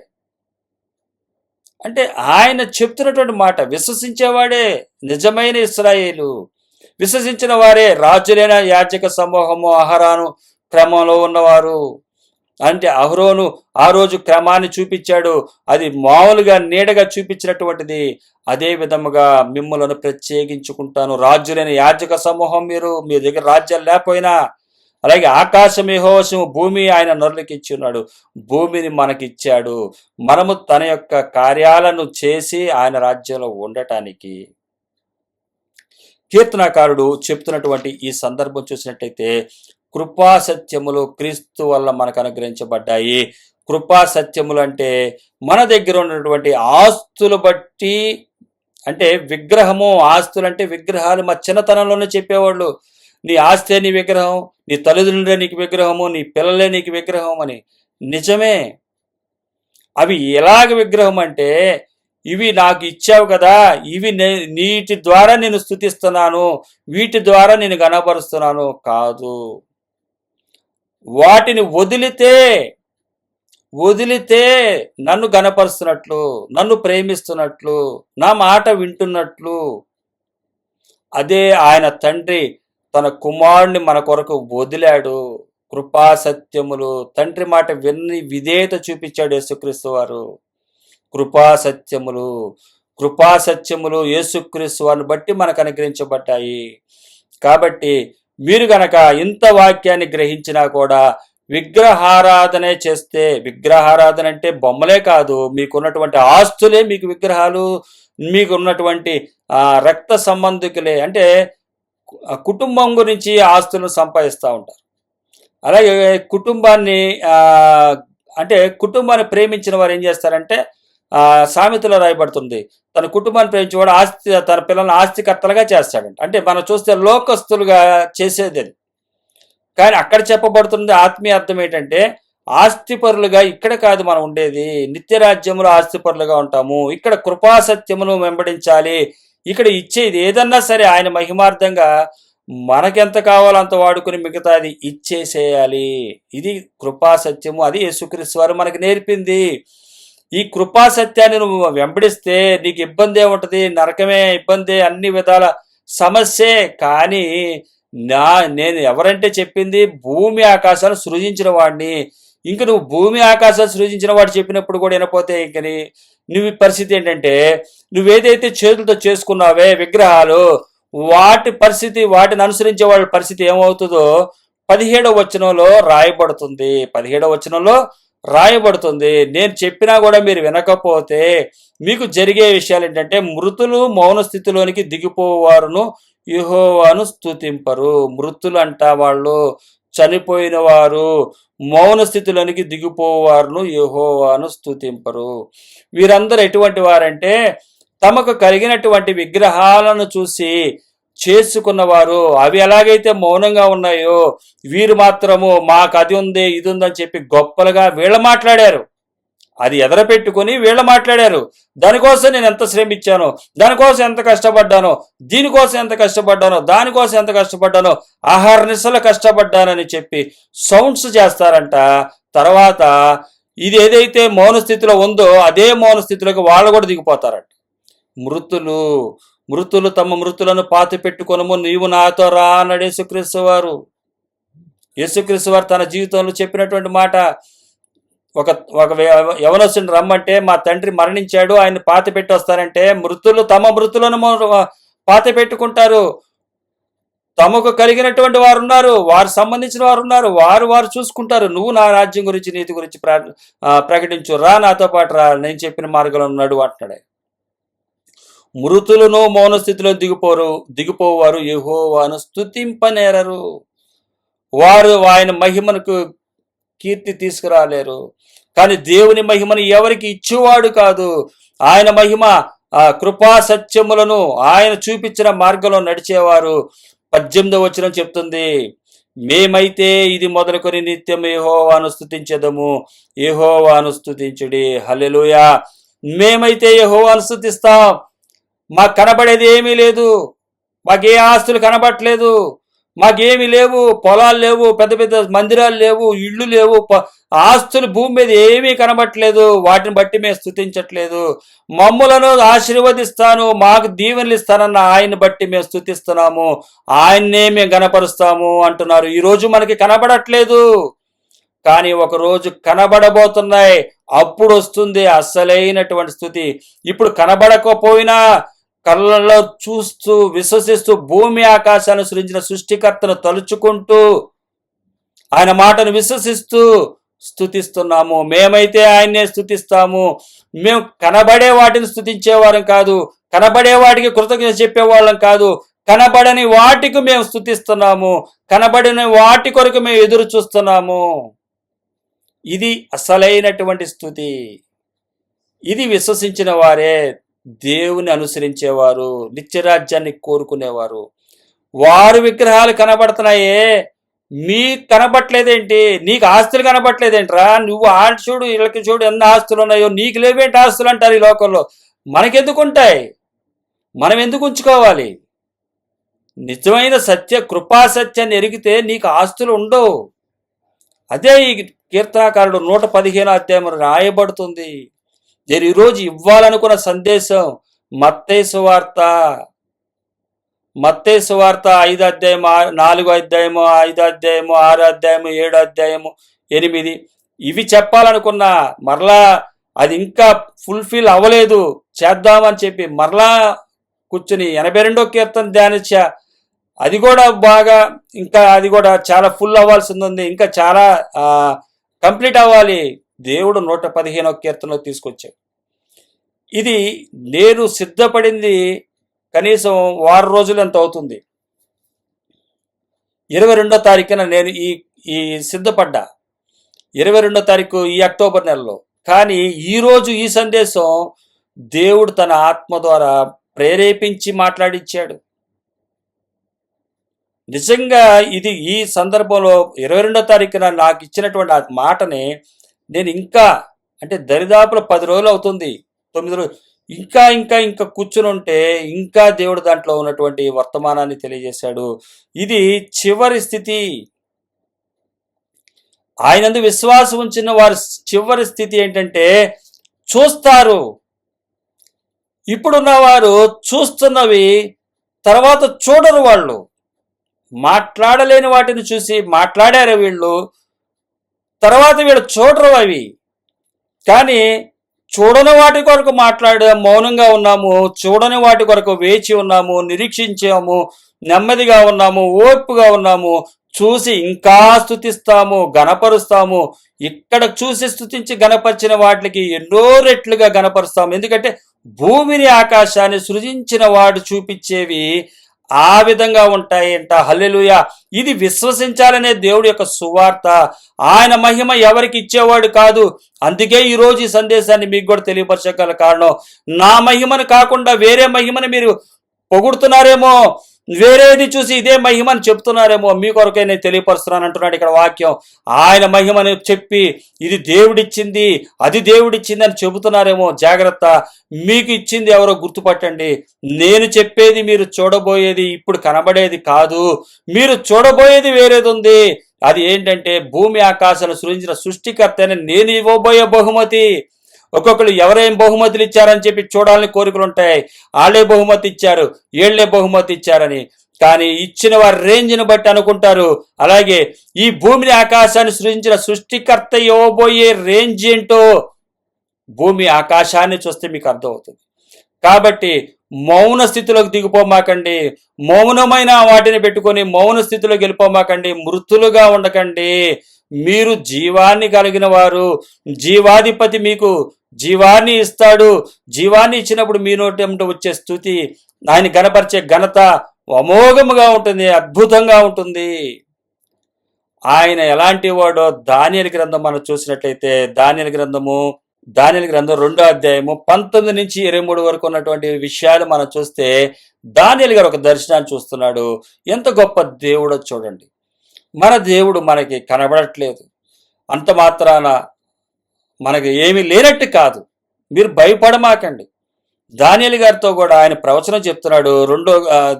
అంటే ఆయన చెప్తున్నటువంటి మాట విశ్వసించేవాడే నిజమైన ఇశ్రాయేలు. విశ్వసించిన వారే రాజులైన యాజక సమూహము, అహరోను క్రమంలో ఉన్నవారు. అంటే అహరోను ఆ రోజు క్రమాన్ని చూపించాడు, అది మామూలుగా నీడగా చూపించినటువంటిది. అదే విధముగా మిమ్మల్ని ప్రత్యేకించుకుంటాను. రాజులైన యాజక సమూహం మీరు, మీ దగ్గర రాజ్యాలు లేకపోయినా, అలాగే ఆకాశం యెహోవా, భూమి ఆయన నరులకి ఇచ్చి ఉన్నాడు, భూమిని మనకిచ్చాడు. మనము తన యొక్క కార్యాలను చేసి ఆయన రాజ్యంలో ఉండటానికి. కీర్తనాకారుడు చెప్తున్నటువంటి ఈ సందర్భం చూసినట్టయితే, కృపా సత్యములు క్రీస్తు వల్ల మనకు అనుగ్రహించబడ్డాయి. కృపా సత్యములు అంటే మన దగ్గర ఉన్నటువంటి ఆస్తులు బట్టి అంటే విగ్రహము, ఆస్తులు అంటే విగ్రహాలు మా చిన్నతనంలోనే చెప్పేవాళ్ళు. నీ ఆస్తే నీ విగ్రహం, నీ తల్లిదండ్రులే నీకు విగ్రహము, నీ పిల్లలే నీకు విగ్రహం అని. నిజమే. అవి ఎలాగ విగ్రహం అంటే, ఇవి నాకు ఇచ్చావు కదా, ఇవి నీటి ద్వారా నేను స్తుతిస్తున్నాను, వీటి ద్వారా నేను గణపరుస్తున్నాను కాదు. వాటిని వదిలితే నన్ను గణపరుస్తున్నట్లు, నన్ను ప్రేమిస్తున్నట్లు, నా మాట వింటున్నట్లు. అదే ఆయన తండ్రి తన కుమారుణ్ణి మన కొరకు వదిలాడు. కృపా సత్యములు, తండ్రి మాట విన్ని విధేయత చూపించాడు యేసుక్రీస్తు వారు. కృపా సత్యములు యేసుక్రీస్తు వారిని బట్టి మనకు అనుగ్రహించబడ్డాయి. కాబట్టి మీరు గనక ఇంత వాక్యాన్ని గ్రహించినా కూడా విగ్రహారాధనే చేస్తే, విగ్రహారాధన అంటే బొమ్మలే కాదు, మీకున్నటువంటి ఆస్తులే మీకు విగ్రహాలు, మీకున్నటువంటి రక్త సంబంధికులే. అంటే కుటుంబం గురించి ఆస్తులను సంపాదిస్తూ ఉంటారు. అలాగే కుటుంబాన్ని ప్రేమించిన వారు ఏం చేస్తారంటే, సామెతలో రాయబడుతుంది, తన కుటుంబాన్ని ప్రేమించేవాడు తన పిల్లల్ని ఆస్తికర్తలుగా చేస్తాడంట. అంటే మనం చూస్తే లోకస్తులుగా చేసేది అది. కానీ అక్కడ చెప్పబడుతుంది ఆత్మీయ అర్థం ఏంటంటే, ఆస్తిపరులుగా ఇక్కడ కాదు మనం ఉండేది, నిత్యరాజ్యములో ఆస్తిపరులుగా ఉంటాము. ఇక్కడ కృపాసత్యమును వెంబడించాలి. ఇక్కడ ఇచ్చేది ఏదన్నా సరే ఆయన మహిమార్థంగా మనకెంత కావాలో అంత వాడుకుని మిగతాది ఇచ్చేసేయాలి. ఇది కృపాసత్యము. అది యేసుక్రీస్తు వారు మనకు నేర్పింది. ఈ కృపా సత్యాన్ని నువ్వు వెంబడిస్తే నీకు ఇబ్బంది ఏముంటుంది? నరకమే ఇబ్బంది, అన్ని విధాల సమస్యే. కానీ నేను ఎవరంటే చెప్పింది భూమి ఆకాశాలు సృజించిన వాడిని. ఇంక నువ్వు భూమి ఆకాశాలు సృజించిన వాడు చెప్పినప్పుడు కూడా వినపోతే ఇంక నువ్వు పరిస్థితి ఏంటంటే, నువ్వేదైతే చేతులతో చేసుకున్నావే విగ్రహాలు, వాటి పరిస్థితి, వాటిని అనుసరించే వాళ్ళ పరిస్థితి ఏమవుతుందో 17వ వచనంలో రాయబడుతుంది. నేను చెప్పినా కూడా మీరు వినకపోతే మీకు జరిగే విషయాలు ఏంటంటే, మృతులు మౌన స్థితిలోనికి దిగిపోవారును యెహోవాను స్తుతింపరు. మృతులు అంట, వాళ్ళు చనిపోయిన వారు మౌన స్థితిలోనికి దిగిపోవారును యెహోవాను స్తుతింపరు. వీరందరూ ఎటువంటి వారంటే, తమకు కలిగినటువంటి విగ్రహాలను చూసి చేసుకున్నవారు. అవి ఎలాగైతే మౌనంగా ఉన్నాయో, వీరు మాత్రము మాకు అది ఉంది ఇది ఉందని చెప్పి గొప్పలుగా వీళ్ళ మాట్లాడారు. అది ఎదరపెట్టుకుని వీళ్ళ మాట్లాడారు. దానికోసం నేను ఎంత శ్రమించాను, దానికోసం ఎంత కష్టపడ్డానో, దీనికోసం ఎంత కష్టపడ్డానో, దానికోసం ఎంత కష్టపడ్డానో, ఆహారనిశలు కష్టపడ్డానని చెప్పి సౌండ్స్ చేస్తారంట. తర్వాత ఇది ఏదైతే మౌన స్థితిలో ఉందో అదే మౌన స్థితిలోకి వాళ్ళు కూడా దిగిపోతారంట. మృతులు తమ మృతులను పాతి పెట్టుకొనము, నీవు నాతో రా అన్నాడు యేసుక్రీస్తు వారు. తన జీవితంలో చెప్పినటువంటి మాట. ఒక యవనస్తుని రమ్మంటే, మా తండ్రి మరణించాడు, ఆయన పాతి పెట్టి వస్తారంటే, మృతులు తమ మృతులను పాతి పెట్టుకుంటారు. తమకు కలిగినటువంటి వారు ఉన్నారు, వారు సంబంధించిన వారు ఉన్నారు, వారు చూసుకుంటారు. నువ్వు నా రాజ్యం గురించి, నీతి గురించి ప్రకటించు, రా నాతో పాటు రా, నేను చెప్పిన మార్గంలో ఉన్నాడు అంటున్నాడు. మృతులను మౌన స్థితిలో దిగిపోవారు యెహోవాను స్తుతింపనేరరు. వారు ఆయన మహిమకు కీర్తి తీసుకురాలేరు. కానీ దేవుని మహిమను ఎవరికి ఇచ్చేవాడు కాదు. ఆయన మహిమ, కృపా సత్యములను ఆయన చూపించిన మార్గంలో నడిచేవారు. 18వ వచనం చెప్తుంది, మేమైతే ఇది మొదలుకొని నిత్యం యెహోవాను స్తుతించెదము, యెహోవాను స్తుతించుడి. హల్లెలూయా. మేమైతే యెహోవాను స్తుతిస్తాం. మాకు కనబడేది ఏమీ లేదు, మాకే ఆస్తులు కనబడట్లేదు, మాకేమీ లేవు, పొలాలు లేవు, పెద్ద పెద్ద మందిరాలు లేవు, ఇళ్ళు లేవు, ఆస్తులు భూమి మీద ఏమీ కనబట్టలేదు. వాటిని బట్టి మేము స్తుతించట్లేదు. మమ్ములను ఆశీర్వదిస్తాను, మాకు దీవెనలు ఇస్తానన్న ఆయన్ని బట్టి మేము స్తుతిస్తున్నాము, ఆయన్నే మేము గణపరుస్తాము అంటున్నారు. ఈరోజు మనకి కనబడట్లేదు, కానీ ఒకరోజు కనబడబోతున్నాయి. అప్పుడు వస్తుంది అసలైనటువంటి స్థుతి. ఇప్పుడు కనబడకపోయినా కళ్ళల్లో చూస్తూ విశ్వసిస్తూ భూమి ఆకాశాలను సృజించిన సృష్టికర్తను తలుచుకుంటూ ఆయన మాటను విశ్వసిస్తూ స్తుతిస్తున్నాము. మేమైతే ఆయన్నే స్తుతిస్తాము. మేము కనబడే వాటిని స్తుతించేవారం కాదు, కనబడే వాటికి కృతజ్ఞత చెప్పేవాళ్ళం కాదు, కనబడని వాటికి మేము స్తుతిస్తున్నాము, కనబడని వాటి కొరకు మేము ఎదురు చూస్తున్నాము. ఇది అసలైనటువంటి స్థుతి. ఇది విశ్వసించిన వారే దేవుని అనుసరించేవారు, నిత్యరాజ్యాన్ని కోరుకునేవారు. వారు విగ్రహాలు కనబడుతున్నాయే, మీకు కనబట్లేదేంటి? నీకు ఆస్తులు కనబట్లేదేంట్రా? నువ్వు ఆడు చూడు, వీళ్ళకి చూడు ఎన్ని ఆస్తులు ఉన్నాయో, నీకు లేవేంటి ఆస్తులు అంటారు ఈ లోకంలో. మనకెందుకుంటాయి? మనం ఎందుకు ఉంచుకోవాలి? నిజమైన సత్య కృపాసత్యాన్ని ఎరిగితే నీకు ఆస్తులు ఉండవు. అదే ఈ కీర్తనాకారుడు 115 అధ్యాయం రాయబడుతుంది. నేను ఈరోజు ఇవ్వాలనుకున్న సందేశం మత్తయి సువార్త 5 అధ్యాయం, 4 అధ్యాయము, 5 అధ్యాయము, 6 అధ్యాయము, 7 అధ్యాయము, 8 ఇవి చెప్పాలనుకున్నా. మరలా అది ఇంకా ఫుల్ఫిల్ అవ్వలేదు, చేద్దామని చెప్పి మరలా కూర్చుని 82వ కీర్తన ధ్యానించా. అది కూడా బాగా, ఇంకా అది కూడా చాలా ఫుల్ అవ్వాల్సింది ఉంది, ఇంకా చాలా కంప్లీట్ అవ్వాలి. దేవుడు 115వ కీర్తనలో తీసుకొచ్చాడు. ఇది నేను సిద్ధపడింది కనీసం వారం రోజులు ఎంత అవుతుంది. 22వ తారీఖున నేను ఈ సిద్ధపడ్డా, 22వ తారీఖు ఈ అక్టోబర్ నెలలో. కానీ ఈరోజు ఈ సందేశం దేవుడు తన ఆత్మ ద్వారా ప్రేరేపించి మాట్లాడిచ్చాడు. నిజంగా ఇది ఈ సందర్భంలో 22వ తారీఖున నాకు ఇచ్చినటువంటి ఆ మాటని నేను ఇంకా, అంటే దరిదాపుల 10 రోజులు అవుతుంది, 9 రోజులు, ఇంకా కూర్చుని ఉంటే ఇంకా దేవుడు దాంట్లో ఉన్నటువంటి వర్తమానాన్ని తెలియజేశాడు. ఇది చివరి స్థితి. ఆయనందు విశ్వాసం ఉంచిన వారి చివరి స్థితి ఏంటంటే చూస్తారు. ఇప్పుడున్న వారు చూస్తున్నవి తర్వాత చూడరు. వాళ్ళు మాట్లాడలేని వాటిని చూసి మాట్లాడారు వీళ్ళు, తర్వాత వీళ్ళు చూడరు అవి. కానీ చూడని వాటి కొరకు మాట్లాడాము, మౌనంగా ఉన్నాము, చూడని వాటి కొరకు వేచి ఉన్నాము, నిరీక్షించాము, నెమ్మదిగా ఉన్నాము, ఓర్పుగా ఉన్నాము, చూసి ఇంకా స్తుతిస్తాము, గణపరుస్తాము. ఇక్కడ చూసి స్తుతించి గణపరిచిన వాటికి ఎన్నో రెట్లుగా గణపరుస్తాము. ఎందుకంటే భూమిని ఆకాశాన్ని సృజించిన వాడు చూపించేవి ఆ విధంగా ఉంటాయంట. హల్లెలూయా. ఇది విశ్వసించాలనే దేవుడి యొక్క సువార్త. ఆయన మహిమ ఎవరికి ఇచ్చేవాడు కాదు. అందుకే ఈరోజు ఈ సందేశాన్ని మీకు కూడా తెలియపరచగల కారణం, నా మహిమను కాకుండా వేరే మహిమను మీరు పొగుడుతున్నారేమో, వేరేది చూసి ఇదే మహిమని చెప్తున్నారేమో, మీ కొరకే నేను తెలియపరుస్తున్నాను అంటున్నాడు ఇక్కడ వాక్యం. ఆయన మహిమని చెప్పి ఇది దేవుడిచ్చింది, అది దేవుడిచ్చింది అని చెబుతున్నారేమో. జాగ్రత్త, మీకు ఇచ్చింది ఎవరో గుర్తుపట్టండి. నేను చెప్పేది మీరు చూడబోయేది ఇప్పుడు కనబడేది కాదు, మీరు చూడబోయేది వేరేది ఉంది. అది ఏంటంటే భూమి ఆకాశాలు సృజించిన సృష్టికర్త అని నేను ఇవ్వబోయే బహుమతి. ఒక్కొక్కరు ఎవరేం బహుమతులు ఇచ్చారని చెప్పి చూడాలని కోరికలు ఉంటాయి. వాళ్ళే బహుమతి ఇచ్చారు, వీళ్లే బహుమతి ఇచ్చారని. కానీ ఇచ్చిన వారి రేంజ్ని బట్టి అనుకుంటారు. అలాగే ఈ భూమిని ఆకాశాన్ని సృజించిన సృష్టికర్త ఇవ్వబోయే రేంజ్ ఏంటో భూమి ఆకాశాన్ని చూస్తే మీకు అర్థమవుతుంది. కాబట్టి మౌన స్థితిలోకి దిగిపోమాకండి, మౌనమైన వాటిని పెట్టుకొని మౌన స్థితిలోకి వెళ్ళిపోమాకండి, మృతులుగా ఉండకండి. మీరు జీవాన్ని కలిగిన వారు, జీవాధిపతి మీకు జీవాన్ని ఇస్తాడు. జీవాన్ని ఇచ్చినప్పుడు మీ నోటి వచ్చే స్తుతి, ఆయన గణపరిచే ఘనత అమోఘముగా ఉంటుంది, అద్భుతంగా ఉంటుంది. ఆయన ఎలాంటి వాడో దానియేలు గ్రంథం మనం చూసినట్లయితే, దానియేలు గ్రంథం 2వ అధ్యాయము 19 నుంచి 23 వరకు ఉన్నటువంటి విషయాలు మనం చూస్తే, దానియేలు గారు ఒక దర్శనాన్ని చూస్తున్నాడు. ఎంత గొప్ప దేవుడో చూడండి. మన దేవుడు మనకి కనబడట్లేదు, అంత మాత్రాన మనకి ఏమీ లేనట్టు కాదు. మీరు భయపడమాకండి. దానియేలు గారితో కూడా ఆయన ప్రవచనం చెప్తున్నాడు.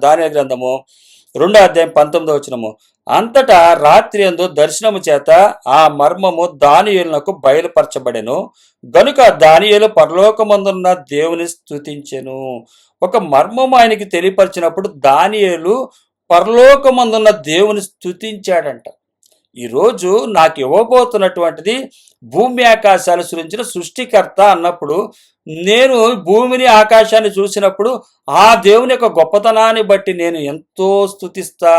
దానియేలు గ్రంథము 2వ అధ్యాయం 19వ వచనము. అంతటా రాత్రి యందు దర్శనము చేత ఆ మర్మము దానియేలునకు బయలుపరచబడెను. గనుక దానియేలు పరలోకమందున్న దేవుని స్తుతించెను. ఒక మర్మము ఆయనకి తెలియపరిచినప్పుడు దానియేలు పరలోకమందున్న దేవుని స్తుతించాడంట. ఈరోజు నాకు ఇవ్వబోతున్నటువంటిది భూమి ఆకాశాలు సృజించిన సృష్టికర్త అన్నప్పుడు, నేను భూమిని ఆకాశాన్ని చూసినప్పుడు ఆ దేవుని యొక్క గొప్పతనాన్ని బట్టి నేను ఎంతో స్తుతిస్తా.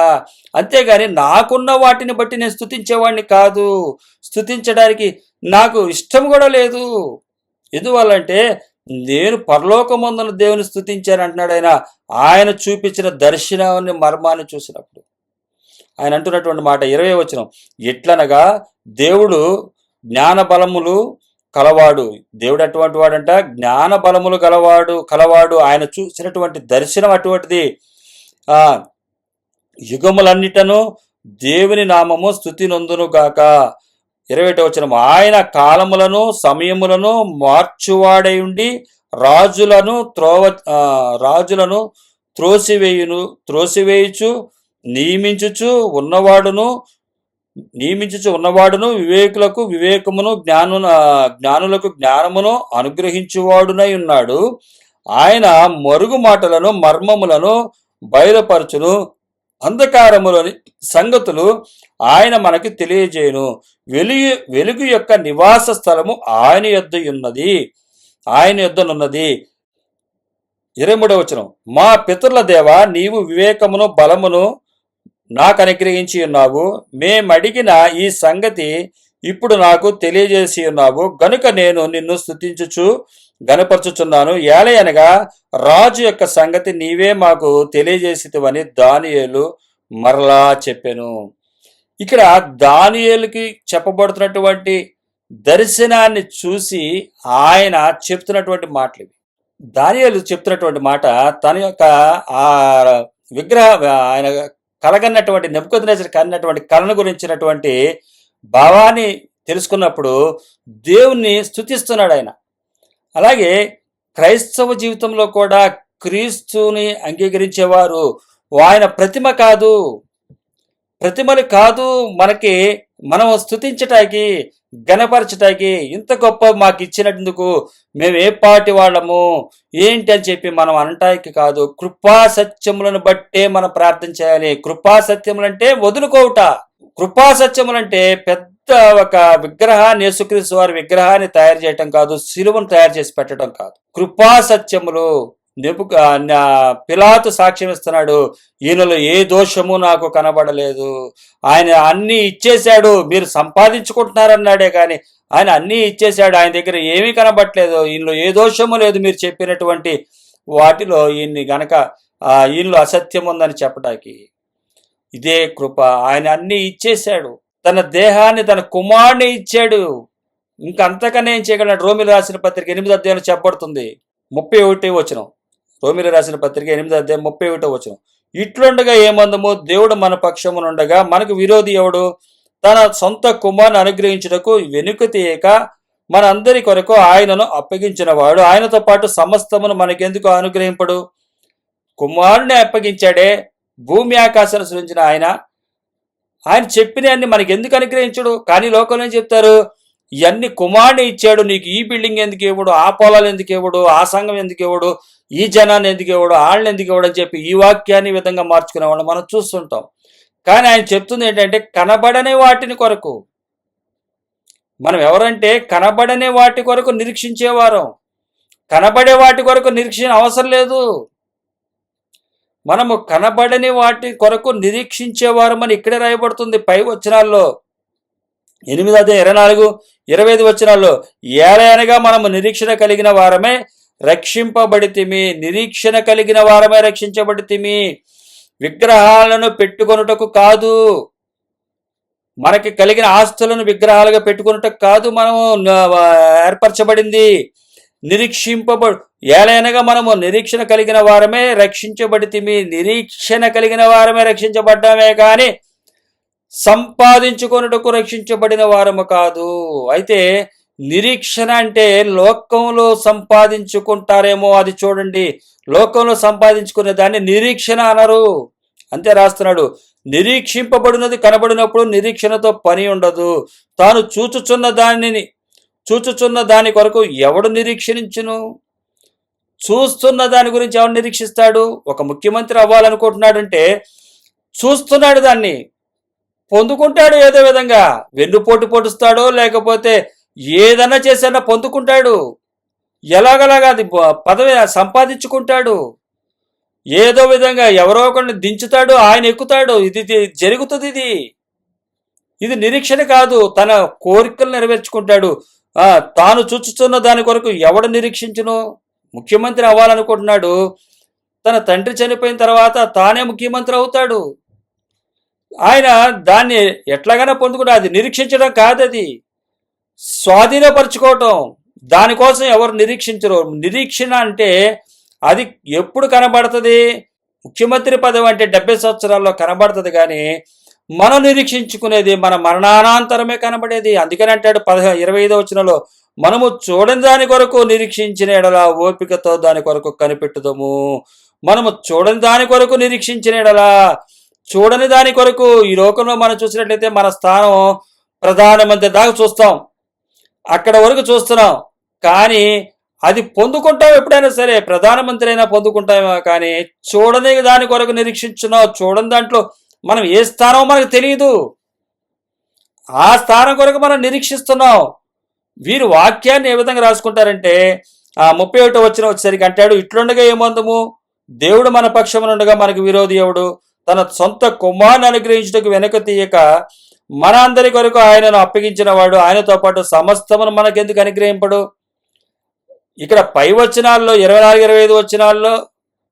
అంతేగాని నాకున్న వాటిని బట్టి నేను స్తుతించేవాడిని కాదు. స్తుతించడానికి నాకు ఇష్టం కూడా లేదు. ఎందువల్లంటే నేను పరలోకమందున దేవుని స్తుతించాను అంటున్నాడు ఆయన. ఆయన చూపించిన దర్శనాన్ని మర్మాన్ని చూసినప్పుడు ఆయన అంటున్నటువంటి మాట 20వ వచనం. ఎట్లనగా దేవుడు జ్ఞాన బలములు కలవాడు. దేవుడు అటువంటి వాడంట, జ్ఞాన బలములు కలవాడు. ఆయన చూసినటువంటి దర్శనం అటువంటిది. ఆ యుగములన్నిటను దేవుని నామము స్తుతి నొందును గాక. 21వ వచనం, ఆయన కాలములను సమయములను మార్చువాడై ఉండి రాజులను త్రోసివేయుచు నియమించుచు ఉన్నవాడును వివేకులకు వివేకమును జ్ఞానులకు జ్ఞానమును అనుగ్రహించువాడునై ఉన్నాడు. ఆయన మరుగు మాటలను మర్మములను బయలుపరచును, అంధకారములోని సంగతులు ఆయన మనకి తెలియజేయును. వెలుగు యొక్క నివాస స్థలము ఆయన యొద్దనున్నది. 23వ వచనం, మా పితరుల దేవ, నీవు వివేకమును బలమును నాకు అనుగ్రహించి ఉన్నావు. మేమడిగిన ఈ సంగతి ఇప్పుడు నాకు తెలియజేసి ఉన్నావు. గనుక నేను నిన్ను స్తుతించుచు గనపరచుచున్నాను. ఏలయనగా రాజు యొక్క సంగతి నీవే మాకు తెలియజేసితివని దానియేలు మరలా చెప్పెను. ఇక్కడ దానియేలుకి చెప్పబడుతున్నటువంటి దర్శనాన్ని చూసి ఆయన చెప్తున్నటువంటి మాటలు ఇవి. దానియేలు చెప్తున్నటువంటి మాట, తన యొక్క ఆ ఆయన కలగన్నటువంటి నెబుకద్నెజరు కన్నటువంటి కళను గురించినటువంటి భావాన్ని తెలుసుకున్నప్పుడు దేవుణ్ణి స్తుతిస్తున్నాడు ఆయన. అలాగే క్రైస్తవ జీవితంలో కూడా క్రీస్తుని అంగీకరించేవారు ఆయన ప్రతిమలు కాదు మనకి మనం స్తుతించటానికి గణపరచటానికి ఇంత గొప్ప మాకు ఇచ్చినందుకు మేము ఏ పాటి వాళ్ళము ఏంటి అని చెప్పి మనం అనటానికి కాదు, కృపా సత్యములను బట్టే మనం ప్రార్థన చేయాలి. కృపా సత్యములంటే వదులుకోవుట. కృపా సత్యములంటే పెద్ద ఒక విగ్రహాన్ని, యేసుక్రీస్తు వారి విగ్రహాన్ని తయారు చేయటం కాదు, శిలువను తయారు చేసి పెట్టడం కాదు. కృపా సత్యములు. పిలాతు సాక్ష్యం ఇస్తున్నాడు, ఈయనలో ఏ దోషము నాకు కనబడలేదు. ఆయన అన్నీ ఇచ్చేశాడు, మీరు సంపాదించుకుంటున్నారన్నాడే కానీ ఆయన అన్నీ ఇచ్చేశాడు, ఆయన దగ్గర ఏమీ కనబడలేదు, ఈయనలో ఏ దోషము లేదు. మీరు చెప్పినటువంటి వాటిలో ఈయనలో అసత్యం ఉందని చెప్పడానికి ఇదే కృప. ఆయన అన్నీ ఇచ్చేశాడు, తన దేహాన్ని, తన కుమారుని ఇచ్చాడు. ఇంకా అంతకన్నా ఏం చేయగలడు? రోమిలు రాసిన పత్రిక 8వ అధ్యాయంలో చెప్పబడుతుంది 31వ వచనం. రోమిలు రాసిన పత్రిక 8వ అధ్యాయం 31వ వచనం, ఇట్లుండగా ఏమందము, దేవుడు మన పక్షమునుండగా మనకు విరోధి ఎవడు? తన సొంత కుమారుని అనుగ్రహించుటకు వెనుక తీయక మన అందరి కొరకు ఆయనను అప్పగించిన వాడు ఆయనతో పాటు సమస్తమును మనకెందుకు అనుగ్రహింపడు? కుమారుని అప్పగించాడే, భూమి ఆకాశాన్ని సృజించిన ఆయన చెప్పినవన్నీ మనకి ఎందుకు అనుగ్రహించడు? కానీ లోకంలో ఏం చెప్తారు, ఇవన్నీ కుమారుని ఇచ్చాడు, నీకు ఈ బిల్డింగ్ ఎందుకు ఇవ్వడు, ఆ పొలాలు ఎందుకు ఇవ్వడు, ఆ సంఘం ఎందుకు ఇవ్వడు, ఈ జనాన్ని ఎందుకు ఇవ్వడు, వాళ్ళని ఎందుకు ఇవ్వడు అని చెప్పి ఈ వాక్యాన్ని విధంగా మార్చుకునేవాళ్ళు మనం చూస్తుంటాం. కానీ ఆయన చెప్తుంది ఏంటంటే, కనబడని వాటిని కొరకు. మనం ఎవరంటే కనబడని వాటి కొరకు నిరీక్షించేవారం. కనబడే వాటి కొరకు నిరీక్షణ అవసరం లేదు. మనము కనబడని వాటి కొరకు నిరీక్షించేవారమని ఇక్కడే రాయబడుతుంది పై వచనాల్లో. 8వ అధ్యాయం 24, 25 వచనాల్లో, ఏలయనగా మనము నిరీక్షణ కలిగిన వారమే రక్షింపబడితిమి. నిరీక్షణ కలిగిన వారమే రక్షించబడితిమి. విగ్రహాలను పెట్టుకొనుటకు కాదు, మనకి కలిగిన ఆస్తులను విగ్రహాలుగా పెట్టుకొనుటకు కాదు మనము ఏర్పరచబడింది. ఏలైనగా మనము నిరీక్షణ కలిగిన వారమే రక్షించబడితిమి. నిరీక్షణ కలిగిన వారమే రక్షించబడ్డామే కానీ సంపాదించుకొనుటకు రక్షించబడిన వారము కాదు. అయితే నిరీక్షణ అంటే లోకంలో సంపాదించుకుంటారేమో, అది చూడండి. లోకంలో సంపాదించుకునే దాన్ని నిరీక్షణ అనరు. అంతే రాస్తున్నాడు. నిరీక్షింపబడినది కనబడినప్పుడు నిరీక్షణతో పని ఉండదు. తాను చూచుచున్న దాని కొరకు ఎవడు నిరీక్షించును? చూస్తున్న దాని గురించి ఎవడు నిరీక్షిస్తాడు? ఒక ముఖ్యమంత్రి అవ్వాలనుకుంటున్నాడంటే చూస్తున్నాడు, దాన్ని పొందుకుంటాడు. ఏదో విధంగా వెన్నుపోటు పొడుస్తాడో లేకపోతే ఏదన్నా చేసన్నా పొందుకుంటాడు. ఎలాగలాగా అది పదవి సంపాదించుకుంటాడు. ఏదో విధంగా ఎవరో ఒకరిని దించుతాడు, ఆయన ఎక్కుతాడు. ఇది జరుగుతుంది. ఇది నిరీక్షణ కాదు, తన కోరికలు నెరవేర్చుకుంటాడు. తాను చూచుతున్న దాని కొరకు ఎవడు నిరీక్షించును? ముఖ్యమంత్రి అవ్వాలనుకుంటున్నాడు, తన తండ్రి చనిపోయిన తర్వాత తానే ముఖ్యమంత్రి అవుతాడు. ఆయన దాన్ని ఎట్లాగైనా పొందుకుంటాడు. అది నిరీక్షించడం కాదు, అది స్వాధీనపరచుకోవటం. దానికోసం ఎవరు నిరీక్షించరు. నిరీక్షణ అంటే అది ఎప్పుడు కనబడుతుంది? ముఖ్యమంత్రి పదవి అంటే 70 సంవత్సరాల్లో కనబడుతుంది, కానీ మనం నిరీక్షించుకునేది మన మరణానంతరమే కనబడేది. అందుకని అంటాడు 25వ వచనంలో, మనము చూడని దాని కొరకు నిరీక్షించిన ఎడల ఓపికతో దాని కొరకు కనిపెట్టుదము. మనము చూడని దాని కొరకు నిరీక్షించిన ఎడల, చూడని దాని కొరకు ఈ లోకంలో మనం చూసినట్లయితే మన స్థానం ప్రధానమంత్రి దాకా చూస్తాం, అక్కడ వరకు చూస్తున్నాం, కానీ అది పొందుకుంటాం. ఎప్పుడైనా సరే ప్రధానమంత్రి అయినా పొందుకుంటామో, కానీ చూడని దాని కొరకు నిరీక్షించున్నాం. చూడని దాంట్లో మనం ఏ స్థానం మనకు తెలియదు, ఆ స్థానం కొరకు మనం నిరీక్షిస్తున్నాం. వీరు వాక్యాన్ని ఏ విధంగా రాసుకుంటారంటే 31వ వచనం వచ్చేసరికి అంటాడు, ఇట్లుండగా ఏమందుము, దేవుడు మన పక్షమునుండగా మనకు విరోధి ఎవడు? తన సొంత కుమారుని అనుగ్రహించుటకు వెనక తీయక మన అందరి కొరకు ఆయనను అప్పగించిన వాడు ఆయనతో పాటు సమస్తమును మనకెందుకు అనుగ్రహింపడు? ఇక్కడ పై వచనాల్లో 24-25 వచనాల్లో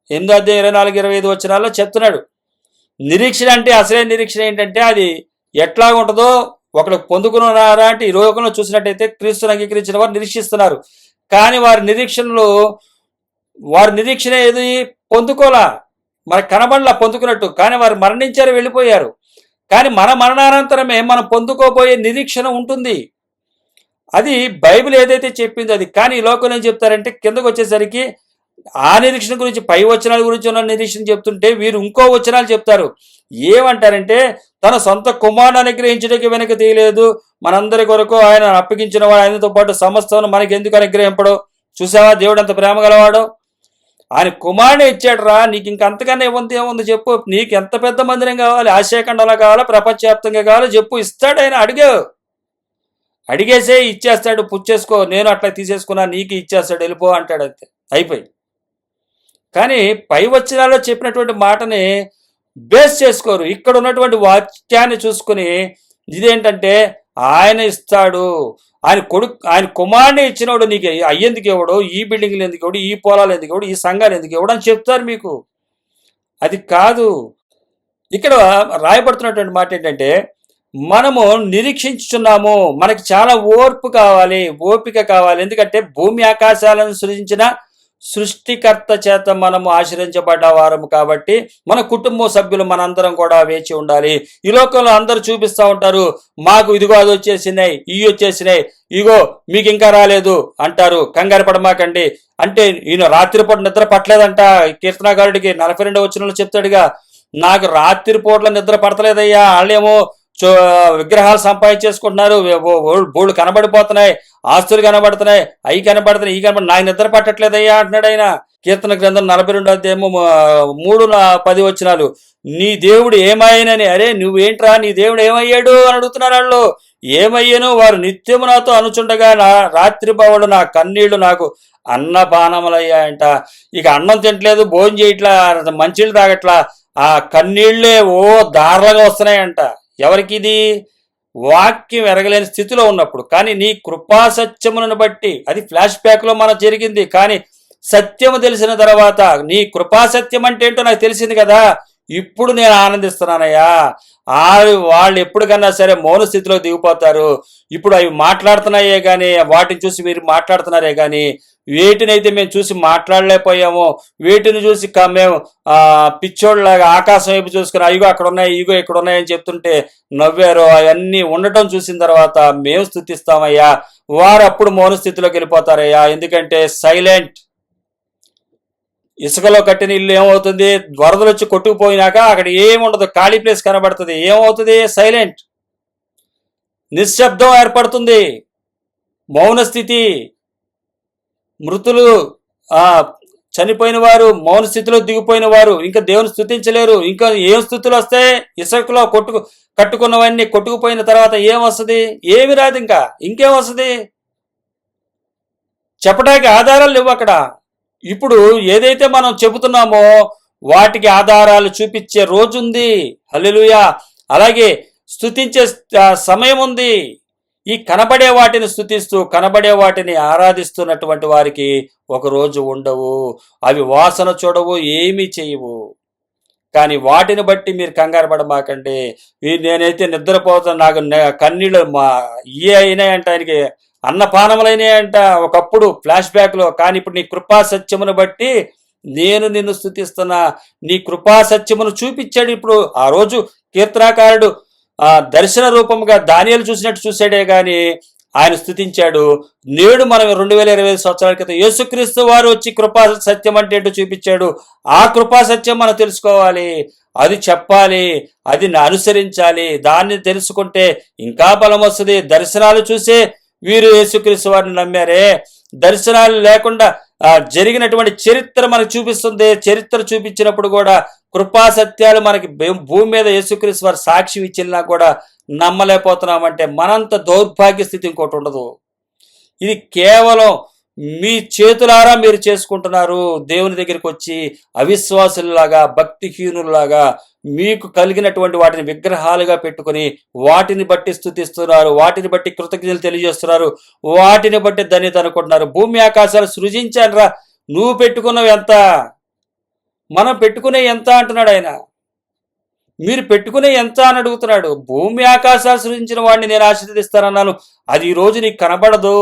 8వ అధ్యాయం 24-25 వచనాల్లో చెప్తున్నాడు. నిరీక్షణ అంటే అసలైన నిరీక్షణ ఏంటంటే అది ఎట్లా ఉంటుందో ఒకరు పొందుకున్నారా అంటే, ఈ లోకంలో చూసినట్టయితే క్రీస్తుని అంగీకరించిన వారు నిరీక్షిస్తున్నారు, కానీ వారి నిరీక్షణ ఏది పొందుకోలా, మనకు కనబడలా పొందుకున్నట్టు, కానీ వారు మరణించారు, వెళ్ళిపోయారు. కానీ మన మరణానంతరమే మనం పొందుకోబోయే నిరీక్షణ ఉంటుంది. అది బైబిల్ ఏదైతే చెప్పిందో అది. కానీ ఈ లోకంలో ఏం చెప్తారంటే, కిందకు వచ్చేసరికి ఆ నిరీక్షణ గురించి, పై వచనాల గురించి ఉన్న నిరీక్షణ చెప్తుంటే వీరు ఇంకో వచనాలు చెప్తారు. ఏమంటారంటే, తన సొంత కుమారుని అనుగ్రహించడానికి వెనక తీయలేదు, మనందరి కొరకు ఆయన అప్పగించిన వాడు ఆయనతో పాటు సమస్తం మనకి ఎందుకు అనుగ్రహింపడు? చూసావా దేవుడు అంత ప్రేమ గలవాడు? ఆయన కుమారుని ఇచ్చాడు రా, నీకు ఇంకంతకన్నా ఏముంది చెప్పు, నీకు ఎంత పెద్ద మందిరం కావాలి, ఆసియాఖండంలో కావాలా, ప్రపంచవ్యాప్తంగా కావాలో చెప్పు, ఇస్తాడు ఆయన. అడిగేసే ఇచ్చేస్తాడు, పుచ్చేసుకో, నేను అట్లా తీసేసుకున్నా, నీకు ఇచ్చేస్తాడు, వెళ్ళిపో అంటాడు, అంతే, అయిపోయి. కానీ పై వచనాల్లో చెప్పినటువంటి మాటని బేస్ చేసుకోరు. ఇక్కడ ఉన్నటువంటి వాక్యాన్ని చూసుకుని ఇదేంటంటే ఆయన ఇస్తాడు, ఆయన కుమారుని ఇచ్చినవాడు నీకు అయ్యేందుకు ఇవ్వడు, ఈ బిల్డింగ్లు ఎందుకు ఇవ్వడు, ఈ పొలాలు ఎందుకు ఇవ్వడు, ఈ సంఘాలు ఎందుకు ఇవ్వడు అని చెప్తారు మీకు. అది కాదు. ఇక్కడ రాయబడుతున్నటువంటి మాట ఏంటంటే, మనము నిరీక్షించుచున్నాము, మనకి చాలా ఓపిక కావాలి. ఎందుకంటే భూమి ఆకాశాలను సృజించిన సృష్టికర్త చేత మనము ఆశ్రయించబడ్డ వారము కాబట్టి మన కుటుంబ సభ్యులు మనందరం కూడా వేచి ఉండాలి. ఈ లోకంలో అందరూ చూపిస్తూ ఉంటారు, మాకు ఇదిగో అది వచ్చేసినాయి, ఇవి వచ్చేసినాయి, ఇగో మీకు ఇంకా రాలేదు అంటారు. కంగారు పడమాకండి. అంటే ఈయన రాత్రిపూట నిద్ర పట్టలేదంట. కీర్తనాకారుడికి 42వ వచనంలో చెప్తాడుగా, నాకు రాత్రిపూట్ల నిద్ర పడతలేదయ్యా, వాళ్ళేమో విగ్రహాలు సంపాదించేసుకుంటున్నారు, బోళ్ళు కనబడిపోతున్నాయి, ఆస్తులు కనబడుతున్నాయి, అవి కనబడుతున్నాయి, నాకు నిద్ర పట్టట్లేదయ్యా అంటున్నాడు ఆయన. కీర్తన గ్రంథం 42వ అధ్యాయం 3-10 వచనాలు. నీ దేవుడు ఏమాయనని, అరే నువ్వేంట్రా, నీ దేవుడు ఏమయ్యాడు అని అడుగుతున్నారు వాళ్ళు. ఏమయ్యాను, వారు నిత్యము నాతో అనుచుండగా రాత్రి బావుడు నా కన్నీళ్లు నాకు అన్నపానములయ్యాయంట. ఇక అన్నం తింటలేదు, భోజనం చేయట్లా, మంచిళ్ళు తాగట్లా, ఆ కన్నీళ్లే దారులుగా వస్తున్నాయంట. ఎవరికి? ఇది వాక్యం ఎరగలేని స్థితిలో ఉన్నప్పుడు. కానీ నీ కృపా సత్యములను బట్టి, అది ఫ్లాష్ బ్యాక్లో మనకు జరిగింది, కానీ సత్యము తెలిసిన తర్వాత నీ కృపా సత్యం అంటే ఏంటో నాకు తెలిసింది కదా, ఇప్పుడు నేను ఆనందిస్తున్నానయ్యా. వాళ్ళు ఎప్పటికన్నా సరే మౌన స్థితిలో దిగిపోతారు. ఇప్పుడు అవి మాట్లాడుతున్నాయే కానీ, వాటిని చూసి మీరు మాట్లాడుతున్నారే కానీ, వేటినైతే మేము చూసి మాట్లాడలేకపోయామో, వేటిని చూసి మేము పిచ్చోళ్ళలాగా ఆకాశం వైపు చూసుకుని అయ్యో అక్కడ ఉన్నాయి, ఇగో ఇక్కడ ఉన్నాయని చెప్తుంటే నవ్వారో, అవన్నీ ఉండటం చూసిన తర్వాత మేము స్తుతిస్తామయ్యా. వారు అప్పుడు మౌన స్థితిలోకి వెళ్ళిపోతారయ్యా. ఎందుకంటే సైలెంట్. ఇసుకలో కట్టిన ఇల్లు ఏమవుతుంది, వరదలు వచ్చి కొట్టుకుపోయినాక అక్కడ ఏముండదు, ఖాళీ ప్లేస్ కనబడుతుంది. ఏమవుతుంది? సైలెంట్, నిశ్శబ్దం ఏర్పడుతుంది, మౌన స్థితి. మృతులు, చనిపోయిన వారు, మౌన స్థితిలో దిగిపోయిన వారు ఇంకా దేవుని స్తుతించలేరు. ఇంకా ఏం స్థుతులు వస్తాయి? ఇసుకలో కట్టుకున్నవన్నీ కొట్టుకుపోయిన తర్వాత ఏం వస్తుంది? ఏమి రాదు. ఇంకేం వస్తుంది? చెప్పడానికి ఆధారాలు లేవు అక్కడ. ఇప్పుడు ఏదైతే మనం చెబుతున్నామో వాటికి ఆధారాలు చూపించే రోజు ఉంది. హల్లెలూయా. అలాగే స్తుతించే సమయం ఉంది. ఈ కనబడే వాటిని స్తుతిస్తూ కనబడే వాటిని ఆరాధిస్తున్నటువంటి వారికి ఒక రోజు ఉండవు, అవి వాసన చూడవు, ఏమీ చేయవు. కానీ వాటిని బట్టి మీరు కంగారు పడమాకండి. నేనైతే నిద్రపోతాను, నాకు కన్నీళ్ళు ఇయే అయినాయంట, ఆయనకి అన్నపానములైనాయంట ఒకప్పుడు ఫ్లాష్ బ్యాక్లో. కానీ ఇప్పుడు నీ కృపా సత్యమును బట్టి నేను నిన్ను స్తుతిస్తున్నా. నీ కృపా సత్యమును చూపించాడు. ఇప్పుడు ఆ రోజు కీర్తనాకారుడు దర్శన రూపముగా దానియేలు చూసినట్టు చూశాడే కానీ ఆయన స్తుతించాడు. నేడు మనం 2025 సంవత్సరాల క్రితం యేసుక్రీస్తు వారు వచ్చి కృపా సత్యం అంటే ఏంటో చూపించాడు. ఆ కృపా సత్యం మనం తెలుసుకోవాలి, అది చెప్పాలి, అది అనుసరించాలి. దాన్ని తెలుసుకుంటే ఇంకా బలం వస్తుంది. దర్శనాలు చూసే వీరు యేసుక్రీస్తు వారిని నమ్మారే. దర్శనాలు లేకుండా జరిగినటువంటి చరిత్ర మనకు చూపిస్తుంది. చరిత్ర చూపించినప్పుడు కూడా కృపా సత్యాలు మనకి భూమి మీద యేసుక్రీస్తు వారు సాక్షి ఇచ్చినా కూడా నమ్మలేకపోతున్నామంటే మనంత దౌర్భాగ్య స్థితి ఇంకోటి ఉండదు. ఇది కేవలం మీ చేతులారా మీరు చేసుకుంటున్నారు. దేవుని దగ్గరికి వచ్చి అవిశ్వాసుల్లాగా, భక్తిహీనుల్లాగా మీకు కలిగినటువంటి వాటిని విగ్రహాలుగా పెట్టుకుని వాటిని బట్టి స్తుతిస్తున్నారు, వాటిని బట్టి కృతజ్ఞతలు తెలియజేస్తున్నారు, వాటిని బట్టి ధన్యత అనుకుంటున్నారు. భూమి ఆకాశాలు సృజించానురా, నువ్వు పెట్టుకున్నవి ఎంత, మనం పెట్టుకునే ఎంత అంటున్నాడు ఆయన. మీరు పెట్టుకునే ఎంత అని అడుగుతున్నాడు. భూమి ఆకాశాలు సృజించిన వాడిని నేను ఆశీర్వదిస్తానన్నాను. అది ఈ రోజు నీకు కనబడదు,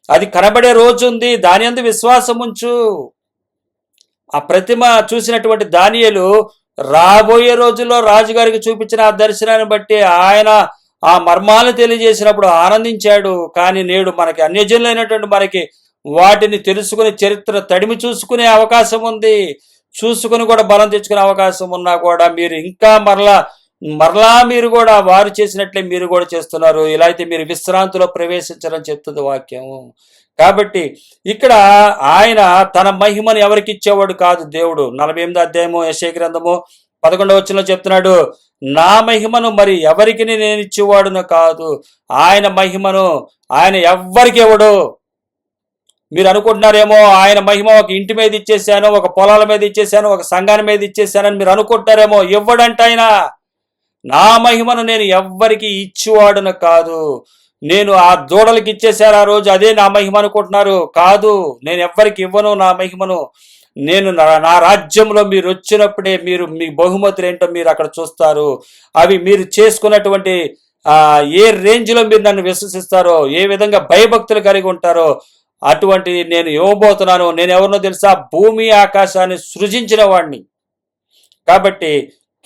అది కనబడే రోజు ఉంది. దాని యందు విశ్వాసం ఉంచు. ఆ ప్రతిమ చూసినటువంటి దానియేలు రాబోయే రోజుల్లో రాజుగారికి చూపించిన ఆ దర్శనాన్ని బట్టి ఆయన ఆ మర్మాలను తెలియజేసినప్పుడు ఆనందించాడు. కానీ నేడు మనకి అన్యజనులైనటువంటి మనకి వాటిని తెలుసుకుని చరిత్ర తడిమి చూసుకునే అవకాశం ఉంది. చూసుకుని కూడా బలం తెచ్చుకునే అవకాశం ఉన్నా కూడా మీరు ఇంకా మరలా మీరు కూడా వారు చేసినట్లే మీరు కూడా చేస్తున్నారు. ఇలా అయితే మీరు విశ్రాంతిలో ప్రవేశించారని చెప్తుంది వాక్యం. కాబట్టి ఇక్కడ ఆయన తన మహిమను ఎవరికి ఇచ్చేవాడు కాదు దేవుడు. 48వ అధ్యాయము యెషయా గ్రంథము 11వ వచనంలో చెప్తున్నాడు, నా మహిమను మరి ఎవరికి నేను ఇచ్చేవాడును కాదు. ఆయన మహిమను ఆయన ఎవ్వరికి ఇవ్వడు. మీరు అనుకుంటున్నారేమో ఆయన మహిమ ఒక ఇంటి మీద ఇచ్చేసాను, ఒక పొలాల మీద ఇచ్చేసాను, ఒక సంఘాన్ని మీద ఇచ్చేసానని మీరు అనుకుంటారేమో. ఇవ్వడంట ఆయన. నా మహిమను నేను ఎవ్వరికి ఇచ్చేవాడును కాదు. నేను ఆ దూడలకి ఇచ్చేసాను ఆ రోజు, అదే నా మహిమ అనుకుంటున్నారు. కాదు, నేను ఎవ్వరికి ఇవ్వను నా మహిమను. నేను నా రాజ్యంలో మీరు వచ్చినప్పుడే మీరు మీ బహుమతులు ఏంటో మీరు అక్కడ చూస్తారు. అవి మీరు చేసుకున్నటువంటి ఏ రేంజ్లో మీరు నన్ను విశ్వసిస్తారో, ఏ విధంగా భయభక్తులు కలిగి ఉంటారో అటువంటి నేను ఇవ్వబోతున్నాను. నేను ఎవరినో తెలుసా? భూమి ఆకాశాన్ని సృజించిన వాడిని. కాబట్టి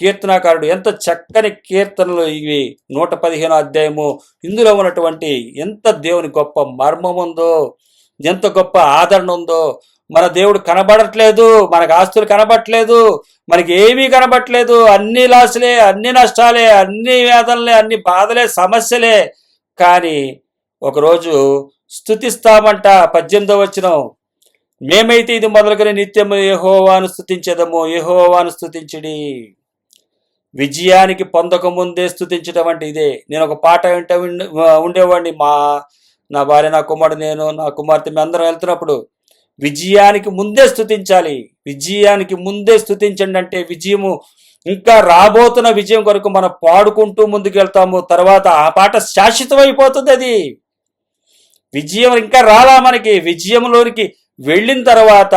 కీర్తనాకారుడు ఎంత చక్కని కీర్తనలు ఇవి. 115వ అధ్యాయము, ఇందులో ఉన్నటువంటి ఎంత దేవుని గొప్ప మర్మం ఉందో, ఎంత గొప్ప ఆదరణ ఉందో. మన దేవుడు కనబడట్లేదు, మనకు ఆస్తులు కనబడట్లేదు, మనకి ఏమీ కనబడట్లేదు. అన్ని లాసులే, అన్ని నష్టాలే, అన్ని వేదనలే, అన్ని బాధలే, సమస్యలే. కానీ ఒకరోజు స్తుతిస్తామంట. 18వ వచనం, మేమైతే ఇది మొదలుకొని నిత్యము యెహోవాను స్తుతించెదము, యెహోవాను స్తుతించుడి. విజయానికి పొందక ముందే స్తుతించడం అంటే ఇదే. నేను ఒక పాట ఉండేవాడిని. నా భార్య, నా కుమారుడు, నేను, నా కుమార్తె మేము అందరం వెళ్తున్నప్పుడు విజయానికి ముందే స్తుతించాలి. విజయానికి ముందే స్తుతించండి అంటే విజయము, ఇంకా రాబోతున్న విజయం కొరకు మనం పాడుకుంటూ ముందుకు వెళ్తాము. తర్వాత ఆ పాట శాశ్వతమైపోతుంది. అది విజయం ఇంకా రాలా మనకి. విజయంలోనికి వెళ్ళిన తర్వాత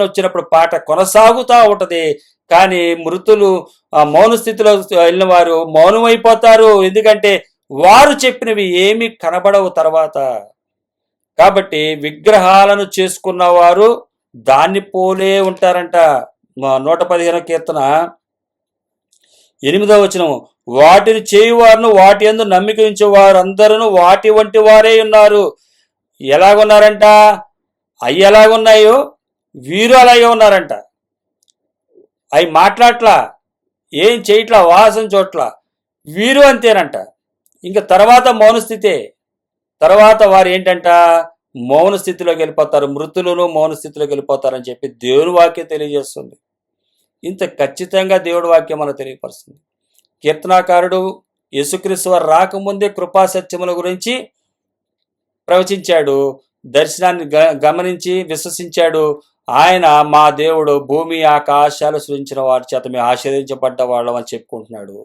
వచ్చినప్పుడు పాట కొనసాగుతూ ఉంటది. కానీ మృతులు మౌన స్థితిలో వెళ్ళిన వారు మౌనమైపోతారు. ఎందుకంటే వారు చెప్పినవి ఏమి కనబడవు తర్వాత. కాబట్టి విగ్రహాలను చేసుకున్న వారు దాన్ని పోలే ఉంటారంట. 115వ కీర్తన 8వ వచనం, వాటిని చేయువారును వాటి యందు నమ్మిక ఉంచేవారు అందరూ వాటి వంటి వారే ఉన్నారు. ఎలాగున్నారంట? అవి ఎలాగున్నాయో వీరు అలాగే ఉన్నారంట. అవి మాట్లాడట్లా, ఏం చేయట్లా, వాసన చోట్ల. వీరు అంతేనంట. ఇంకా తర్వాత మౌనస్థితే. తర్వాత వారు ఏంటంట? మౌన స్థితిలోకి వెళ్ళిపోతారు. మృతులను మౌన స్థితిలోకి వెళ్ళిపోతారని చెప్పి దేవుని వాక్యం తెలియజేస్తుంది. ఇంత ఖచ్చితంగా దేవుడి వాక్యం మనకు తెలియపరుస్తుంది. కీర్తనాకారుడు యేసుక్రీస్తు వారు రాకముందే కృపా సత్యముల గురించి ప్రవచించాడు. దర్శనాన్ని గమనించి విశ్వసించాడు. ఆయన మా దేవుడు భూమి ఆకాశాలు సృజించిన వారి చేత మేము ఆశీర్వదించబడ్డ వాళ్ళం అని చెప్పుకుంటున్నాడు.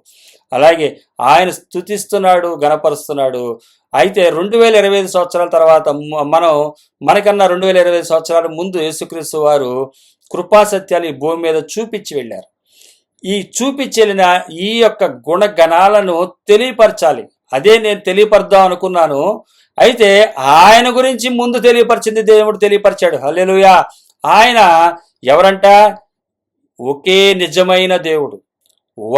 అలాగే ఆయన స్తుతిస్తున్నాడు, గణపరుస్తున్నాడు. అయితే 2025 సంవత్సరాల తర్వాత మనకన్నా 2025 సంవత్సరాల ముందు యేసుక్రీస్తు వారు కృపా సత్యాలు ఈ భూమి మీద చూపించి వెళ్ళారు. ఈ చూపించెలిన ఈ యొక్క గుణగణాలను తెలియపరచాలి. అదే నేను తెలియపరదాం అనుకున్నాను. అయితే ఆయన గురించి ముందు తెలియపరిచింది దేవుడు తెలియపరిచాడు. హల్లెలూయా. ఆయన ఎవరంట? ఒకే నిజమైన దేవుడు.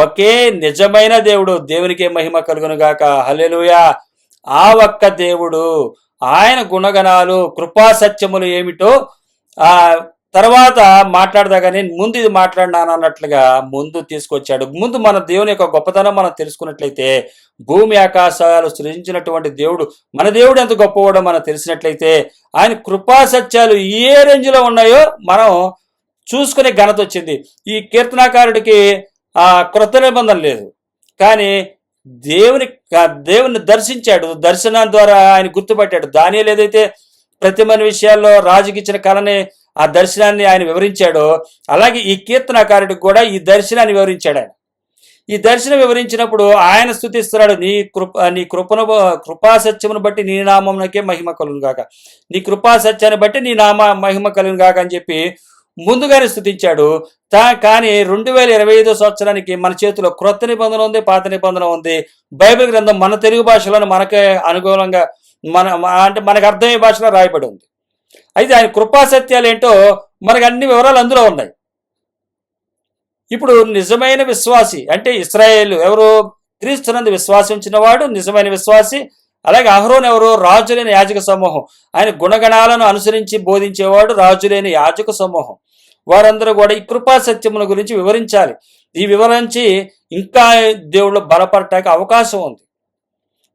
ఒకే నిజమైన దేవుడు. దేవునికే మహిమ కలుగును గాక. హల్లెలూయా. ఆ ఒక్క దేవుడు, ఆయన గుణగణాలు, కృపా సత్యములు ఏమిటో ఆ తర్వాత మాట్లాడదా, కానీ ముందు ఇది మాట్లాడినాను అన్నట్లుగా ముందు తీసుకొచ్చాడు. ముందు మన దేవుని యొక్క గొప్పతనం మనం తెలుసుకున్నట్లయితే, భూమి ఆకాశాలు సృజించినటువంటి దేవుడు, మన దేవుడు ఎంత గొప్పవాడో మనం తెలిసినట్లయితే, ఆయన కృపా సత్యాలు ఏ రేంజ్లో ఉన్నాయో మనం చూసుకునే ఘనత వచ్చింది. ఈ కీర్తనాకారుడికి క్రొత్త నిబంధన లేదు, కానీ దేవుని దర్శించాడు. దర్శనం ద్వారా ఆయన గుర్తుపట్టాడు. దానియేలు ఏదైతే ప్రతిమని విషయాల్లో రాజుకి ఇచ్చిన కళని, ఆ దర్శనాన్ని ఆయన వివరించాడో, అలాగే ఈ కీర్తనాకారుడికి కూడా ఈ దర్శనాన్ని వివరించాడు. ఆయన ఈ దర్శనం వివరించినప్పుడు ఆయన స్తుతిస్తున్నాడు. నీ కృపా సత్యమును బట్టి నీ నామమునకే మహిమ కలుగును గాక, నీ కృపా సత్యాన్ని బట్టి నీ నామ మహిమ కలుగును గాక అని చెప్పి ముందుగానే స్తుతించాడు. కానీ 2025 సంవత్సరానికి మన చేతిలో క్రొత్త నిబంధన ఉంది, పాత నిబంధన ఉంది. బైబిల్ గ్రంథం మన తెలుగు భాషలోనే మనకే అనుకూలంగా అంటే మనకు అర్థమయ్యే భాషలో రాయబడి ఉంది. అయితే ఆయన కృపా సత్యాలు ఏంటో మనకు అన్ని వివరాలు అందులో ఉన్నాయి. ఇప్పుడు నిజమైన విశ్వాసి అంటే ఇశ్రాయేలు ఎవరు? క్రీస్తునందు విశ్వాసించిన వాడు నిజమైన విశ్వాసి. అలాగే అహరోను ఎవరు? రాజులేని యాజక సమూహం. ఆయన గుణగణాలను అనుసరించి బోధించేవాడు రాజులేని యాజక సమూహం. వారందరూ కూడా ఈ కృపా సత్యముల గురించి వివరించాలి. ఈ వివరించి ఇంకా దేవుళ్ళు బలపడటానికి అవకాశం ఉంది.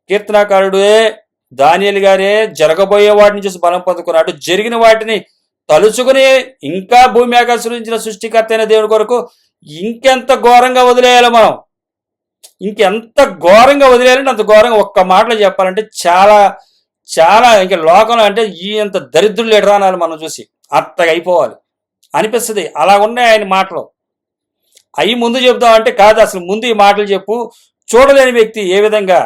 కీర్తనాకారుడే దానియేలు గారే జరగబోయే వాటిని చూసి బలం పొందుకున్నాడు. జరిగిన వాటిని తలుచుకుని ఇంకా భూమి ఆకాశించిన సృష్టికర్త అయిన దేవుడి కొరకు ఇంకెంత ఘోరంగా వదిలేయాలి మనం, ఇంకెంత ఘోరంగా వదిలేయాలంటే అంత ఘోరంగా. ఒక్క మాటలో చెప్పాలంటే చాలా చాలా ఇంకా లోకంలో అంటే ఇంత దరిద్రులు ఎడరానాలి మనం చూసి అత్తగా అయిపోవాలి అనిపిస్తుంది. అలా ఉన్నాయి ఆయన మాటలు. అవి ముందు చెబుతామంటే కాదు, అసలు ముందు ఈ మాటలు చెప్పు. చూడలేని వ్యక్తి ఏ విధంగా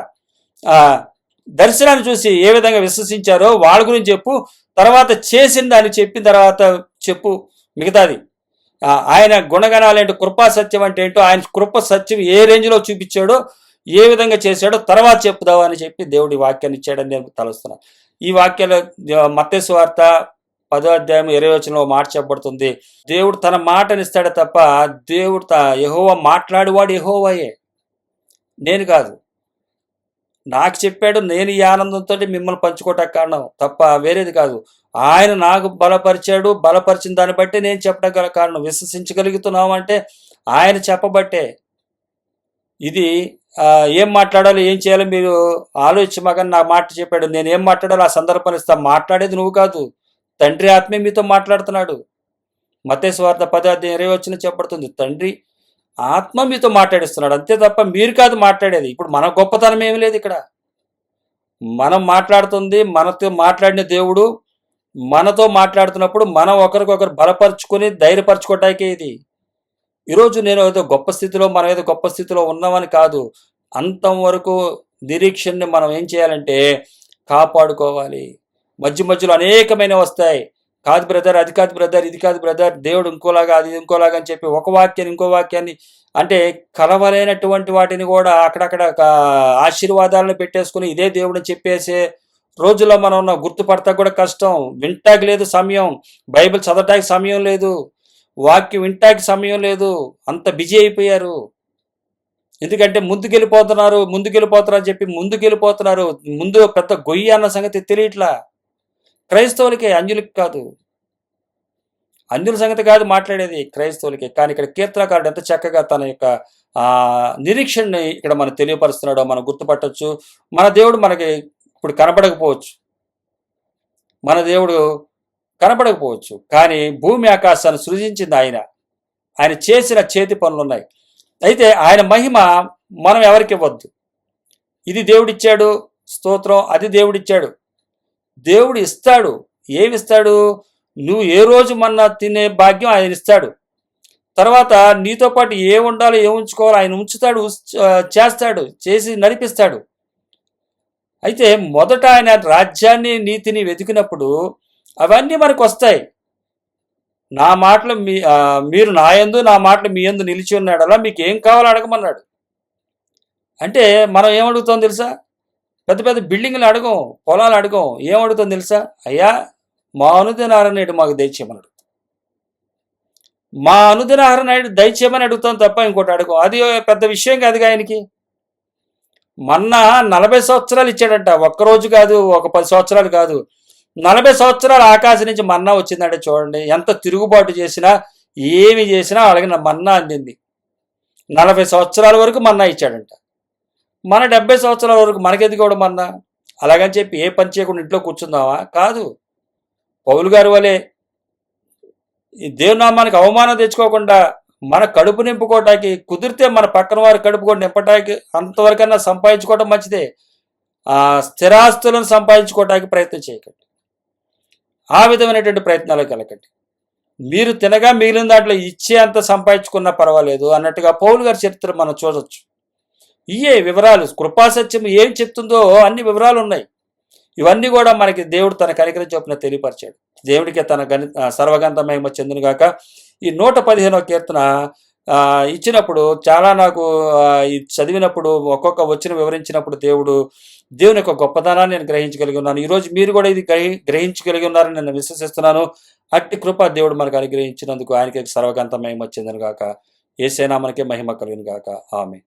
దర్శనాన్ని చూసి ఏ విధంగా విశ్వసించారో వాళ్ళ గురించి చెప్పు. తర్వాత చేసిన దాన్ని చెప్పిన తర్వాత చెప్పు మిగతాది. ఆయన గుణగణాలు ఏంటో, కృపా సత్యం అంటే ఏంటో, ఆయన కృప సత్యం ఏ రేంజ్లో చూపించాడో, ఏ విధంగా చేశాడో తర్వాత చెప్పుదావా అని చెప్పి దేవుడి వాక్యాన్ని ఇచ్చాడని నేను తలుస్తున్నాను. ఈ వాక్యాలు మత్తయి సువార్త 10వ అధ్యాయం 20వ వచనంలో మాట చెప్పబడుతుంది. దేవుడు తన మాటనిస్తాడే తప్ప దేవుడు యెహోవా మాట్లాడేవాడు యెహోవాయే, నేను కాదు. నాకు చెప్పాడు, నేను ఈ ఆనందంతో మిమ్మల్ని పంచుకోవటానికి కారణం తప్ప వేరేది కాదు. ఆయన నాకు బలపరిచాడు, బలపరిచిన దాన్ని బట్టి నేను చెప్పడం గల కారణం. విశ్వసించగలుగుతున్నాం అంటే ఆయన చెప్పబట్టే. ఇది ఏం మాట్లాడాలో ఏం చేయాలో మీరు ఆలోచించమాకని నా మాట చెప్పాడు. నేను ఏం మాట్లాడాలో ఆ సందర్భాన్ని ఇస్తా. మాట్లాడేది నువ్వు కాదు, తండ్రి ఆత్మే మీతో మాట్లాడుతున్నాడు. మత్తయి సువార్త 10వ అధ్యాయం 20వ వచనం చెప్పబడుతుంది. తండ్రి ఆత్మ మీతో మాట్లాడిస్తున్నాడు, అంతే తప్ప మీరు కాదు మాట్లాడేది. ఇప్పుడు మన గొప్పతనం ఏమి లేదు ఇక్కడ. మనం మాట్లాడుతుంది, మనతో మాట్లాడిన దేవుడు మనతో మాట్లాడుతున్నప్పుడు మనం ఒకరికొకరు బలపరుచుకొని ధైర్యపరచుకోవటానికే ఇది. ఈరోజు నేను ఏదో గొప్ప స్థితిలో, మనం ఏదో గొప్ప స్థితిలో ఉన్నామని కాదు. అంతం వరకు నిరీక్షణని మనం ఏం చేయాలంటే కాపాడుకోవాలి. మధ్యలో అనేకమైన వస్తాయి. కాదు బ్రదర్, అది కాదు బ్రదర్, ఇది కాదు బ్రదర్, దేవుడు ఇంకోలాగా, అది ఇంకోలాగా అని చెప్పి ఒక వాక్యాన్ని ఇంకో వాక్యాన్ని అంటే కలవలేనటువంటి వాటిని కూడా అక్కడక్కడ ఆశీర్వాదాలను పెట్టేసుకుని ఇదే దేవుడిని చెప్పేసే రోజుల్లో మనం ఉన్న. గుర్తుపడతా కూడా కష్టం, వింటాకి లేదు సమయం, బైబిల్ చదవటానికి సమయం లేదు, వాక్యం వింటాకి సమయం లేదు, అంత బిజీ అయిపోయారు. ఎందుకంటే ముందుకెళ్ళిపోతున్నారు అని చెప్పి ముందుకెళ్ళిపోతున్నారు. ముందు పెద్ద గొయ్యి అన్న సంగతి తెలియట్లా. క్రైస్తవులకే, అన్యులకి కాదు. అన్యుల సంగతి కాదు మాట్లాడేది, క్రైస్తవులకే. కానీ ఇక్కడ కీర్తనకారుడు ఎంత చక్కగా తన యొక్క నిరీక్షణని ఇక్కడ మనం తెలియపరుస్తున్నాడో మనం గుర్తుపట్టవచ్చు. మన దేవుడు మనకి ఇప్పుడు కనపడకపోవచ్చు, మన దేవుడు కనపడకపోవచ్చు, కానీ భూమి ఆకాశాన్ని సృజించింది ఆయన. ఆయన చేసిన చేతి పనులు ఉన్నాయి. అయితే ఆయన మహిమ మనం ఎవరికి ఇవ్వద్దు. ఇది దేవుడిచ్చాడు స్తోత్రం, అది దేవుడిచ్చాడు. దేవుడు ఇస్తాడు. ఏమిస్తాడు? నువ్వు ఏ రోజు మన్నా తినే భాగ్యం ఆయన ఇస్తాడు. తర్వాత నీతో పాటు ఏ ఉండాలో ఏ ఉంచుకోవాలో ఆయన ఉంచుతాడు, చేస్తాడు, చేసి నడిపిస్తాడు. అయితే మొదట ఆయన రాజ్యాన్ని నీతిని వెతికినప్పుడు అవన్నీ మనకు వస్తాయి. నా మాటలు మీరు నా యందు నా మాటలు మీ యందు నిలిచి ఉన్నాడలా మీకు ఏం కావాలో అడగమన్నాడు. అంటే మనం ఏమడుగుతాం తెలుసా? పెద్ద పెద్ద బిల్డింగ్లు అడగం, పొలాలు అడగం. ఏమడుగుతాం తెలుసా? అయ్యా మా అనుదిన ఆహారం నేడు మాకు దయచేయమన్నాడు. మా అనుదిన ఆహారం నేడు దయచేయమని అడుగుతాం తప్ప ఇంకోటి అడగం. అది పెద్ద విషయం కాదుగా ఆయనకి. మన్నా 40 సంవత్సరాలు ఇచ్చాడంట. ఒక్కరోజు కాదు, ఒక 10 సంవత్సరాలు కాదు, 40 సంవత్సరాలు ఆకాశం నుంచి మన్నా వచ్చిందంటే చూడండి. ఎంత తిరుగుబాటు చేసినా ఏమి చేసినా అడిగిన మన్నా అందింది. 40 సంవత్సరాల వరకు మన్నా ఇచ్చాడంట. మన 70 సంవత్సరాల వరకు మనకెందుకు కూడా మన్నా? అలాగని చెప్పి ఏ పని చేయకుండా ఇంట్లో కూర్చుందామా? కాదు. పౌలు గారి వలె ఈ దేవునామానికి అవమానం తెచ్చుకోకుండా మన కడుపు నింపుకోవటానికి, కుదిరితే మన పక్కన వారి కడుపు కూడా నింపటానికి అంతవరకన్నా సంపాదించుకోవటం మంచిదే. స్థిరాస్తులను సంపాదించుకోవటానికి ప్రయత్నం చేయకండి. ఆ విధమైనటువంటి ప్రయత్నాలకు వెళ్ళకండి. మీరు తినగా మిగిలిన దాంట్లో ఇచ్చే అంత సంపాదించుకున్నా పర్వాలేదు అన్నట్టుగా పౌలు గారి చరిత్ర మనం చూడొచ్చు. ఇయే వివరాలు, కృపాసత్యం ఏం చెప్తుందో అన్ని వివరాలు ఉన్నాయి. ఇవన్నీ కూడా మనకి దేవుడు తన కనికరం చొప్పున తెలియపరిచాడు. దేవుడికి తన సర్వగంధ మహిమ చెందునుగాక. ఈ 115వ కీర్తన ఇచ్చినప్పుడు చాలా నాకు చదివినప్పుడు ఒక్కొక్క వచ్చిన వివరించినప్పుడు దేవుని యొక్క గొప్పతనాన్ని నేను గ్రహించగలిగి ఉన్నాను. ఈరోజు మీరు కూడా ఇది గ్రహించగలిగి ఉన్నారని నేను విశ్వసిస్తున్నాను. అట్టి కృప దేవుడు మనకు అనుగ్రహించినందుకు ఆయనకి సర్వగంధ మహిమ చెందునుగాక. యేసయ్య మనకే మహిమ కలుగును గాక. ఆమేన్.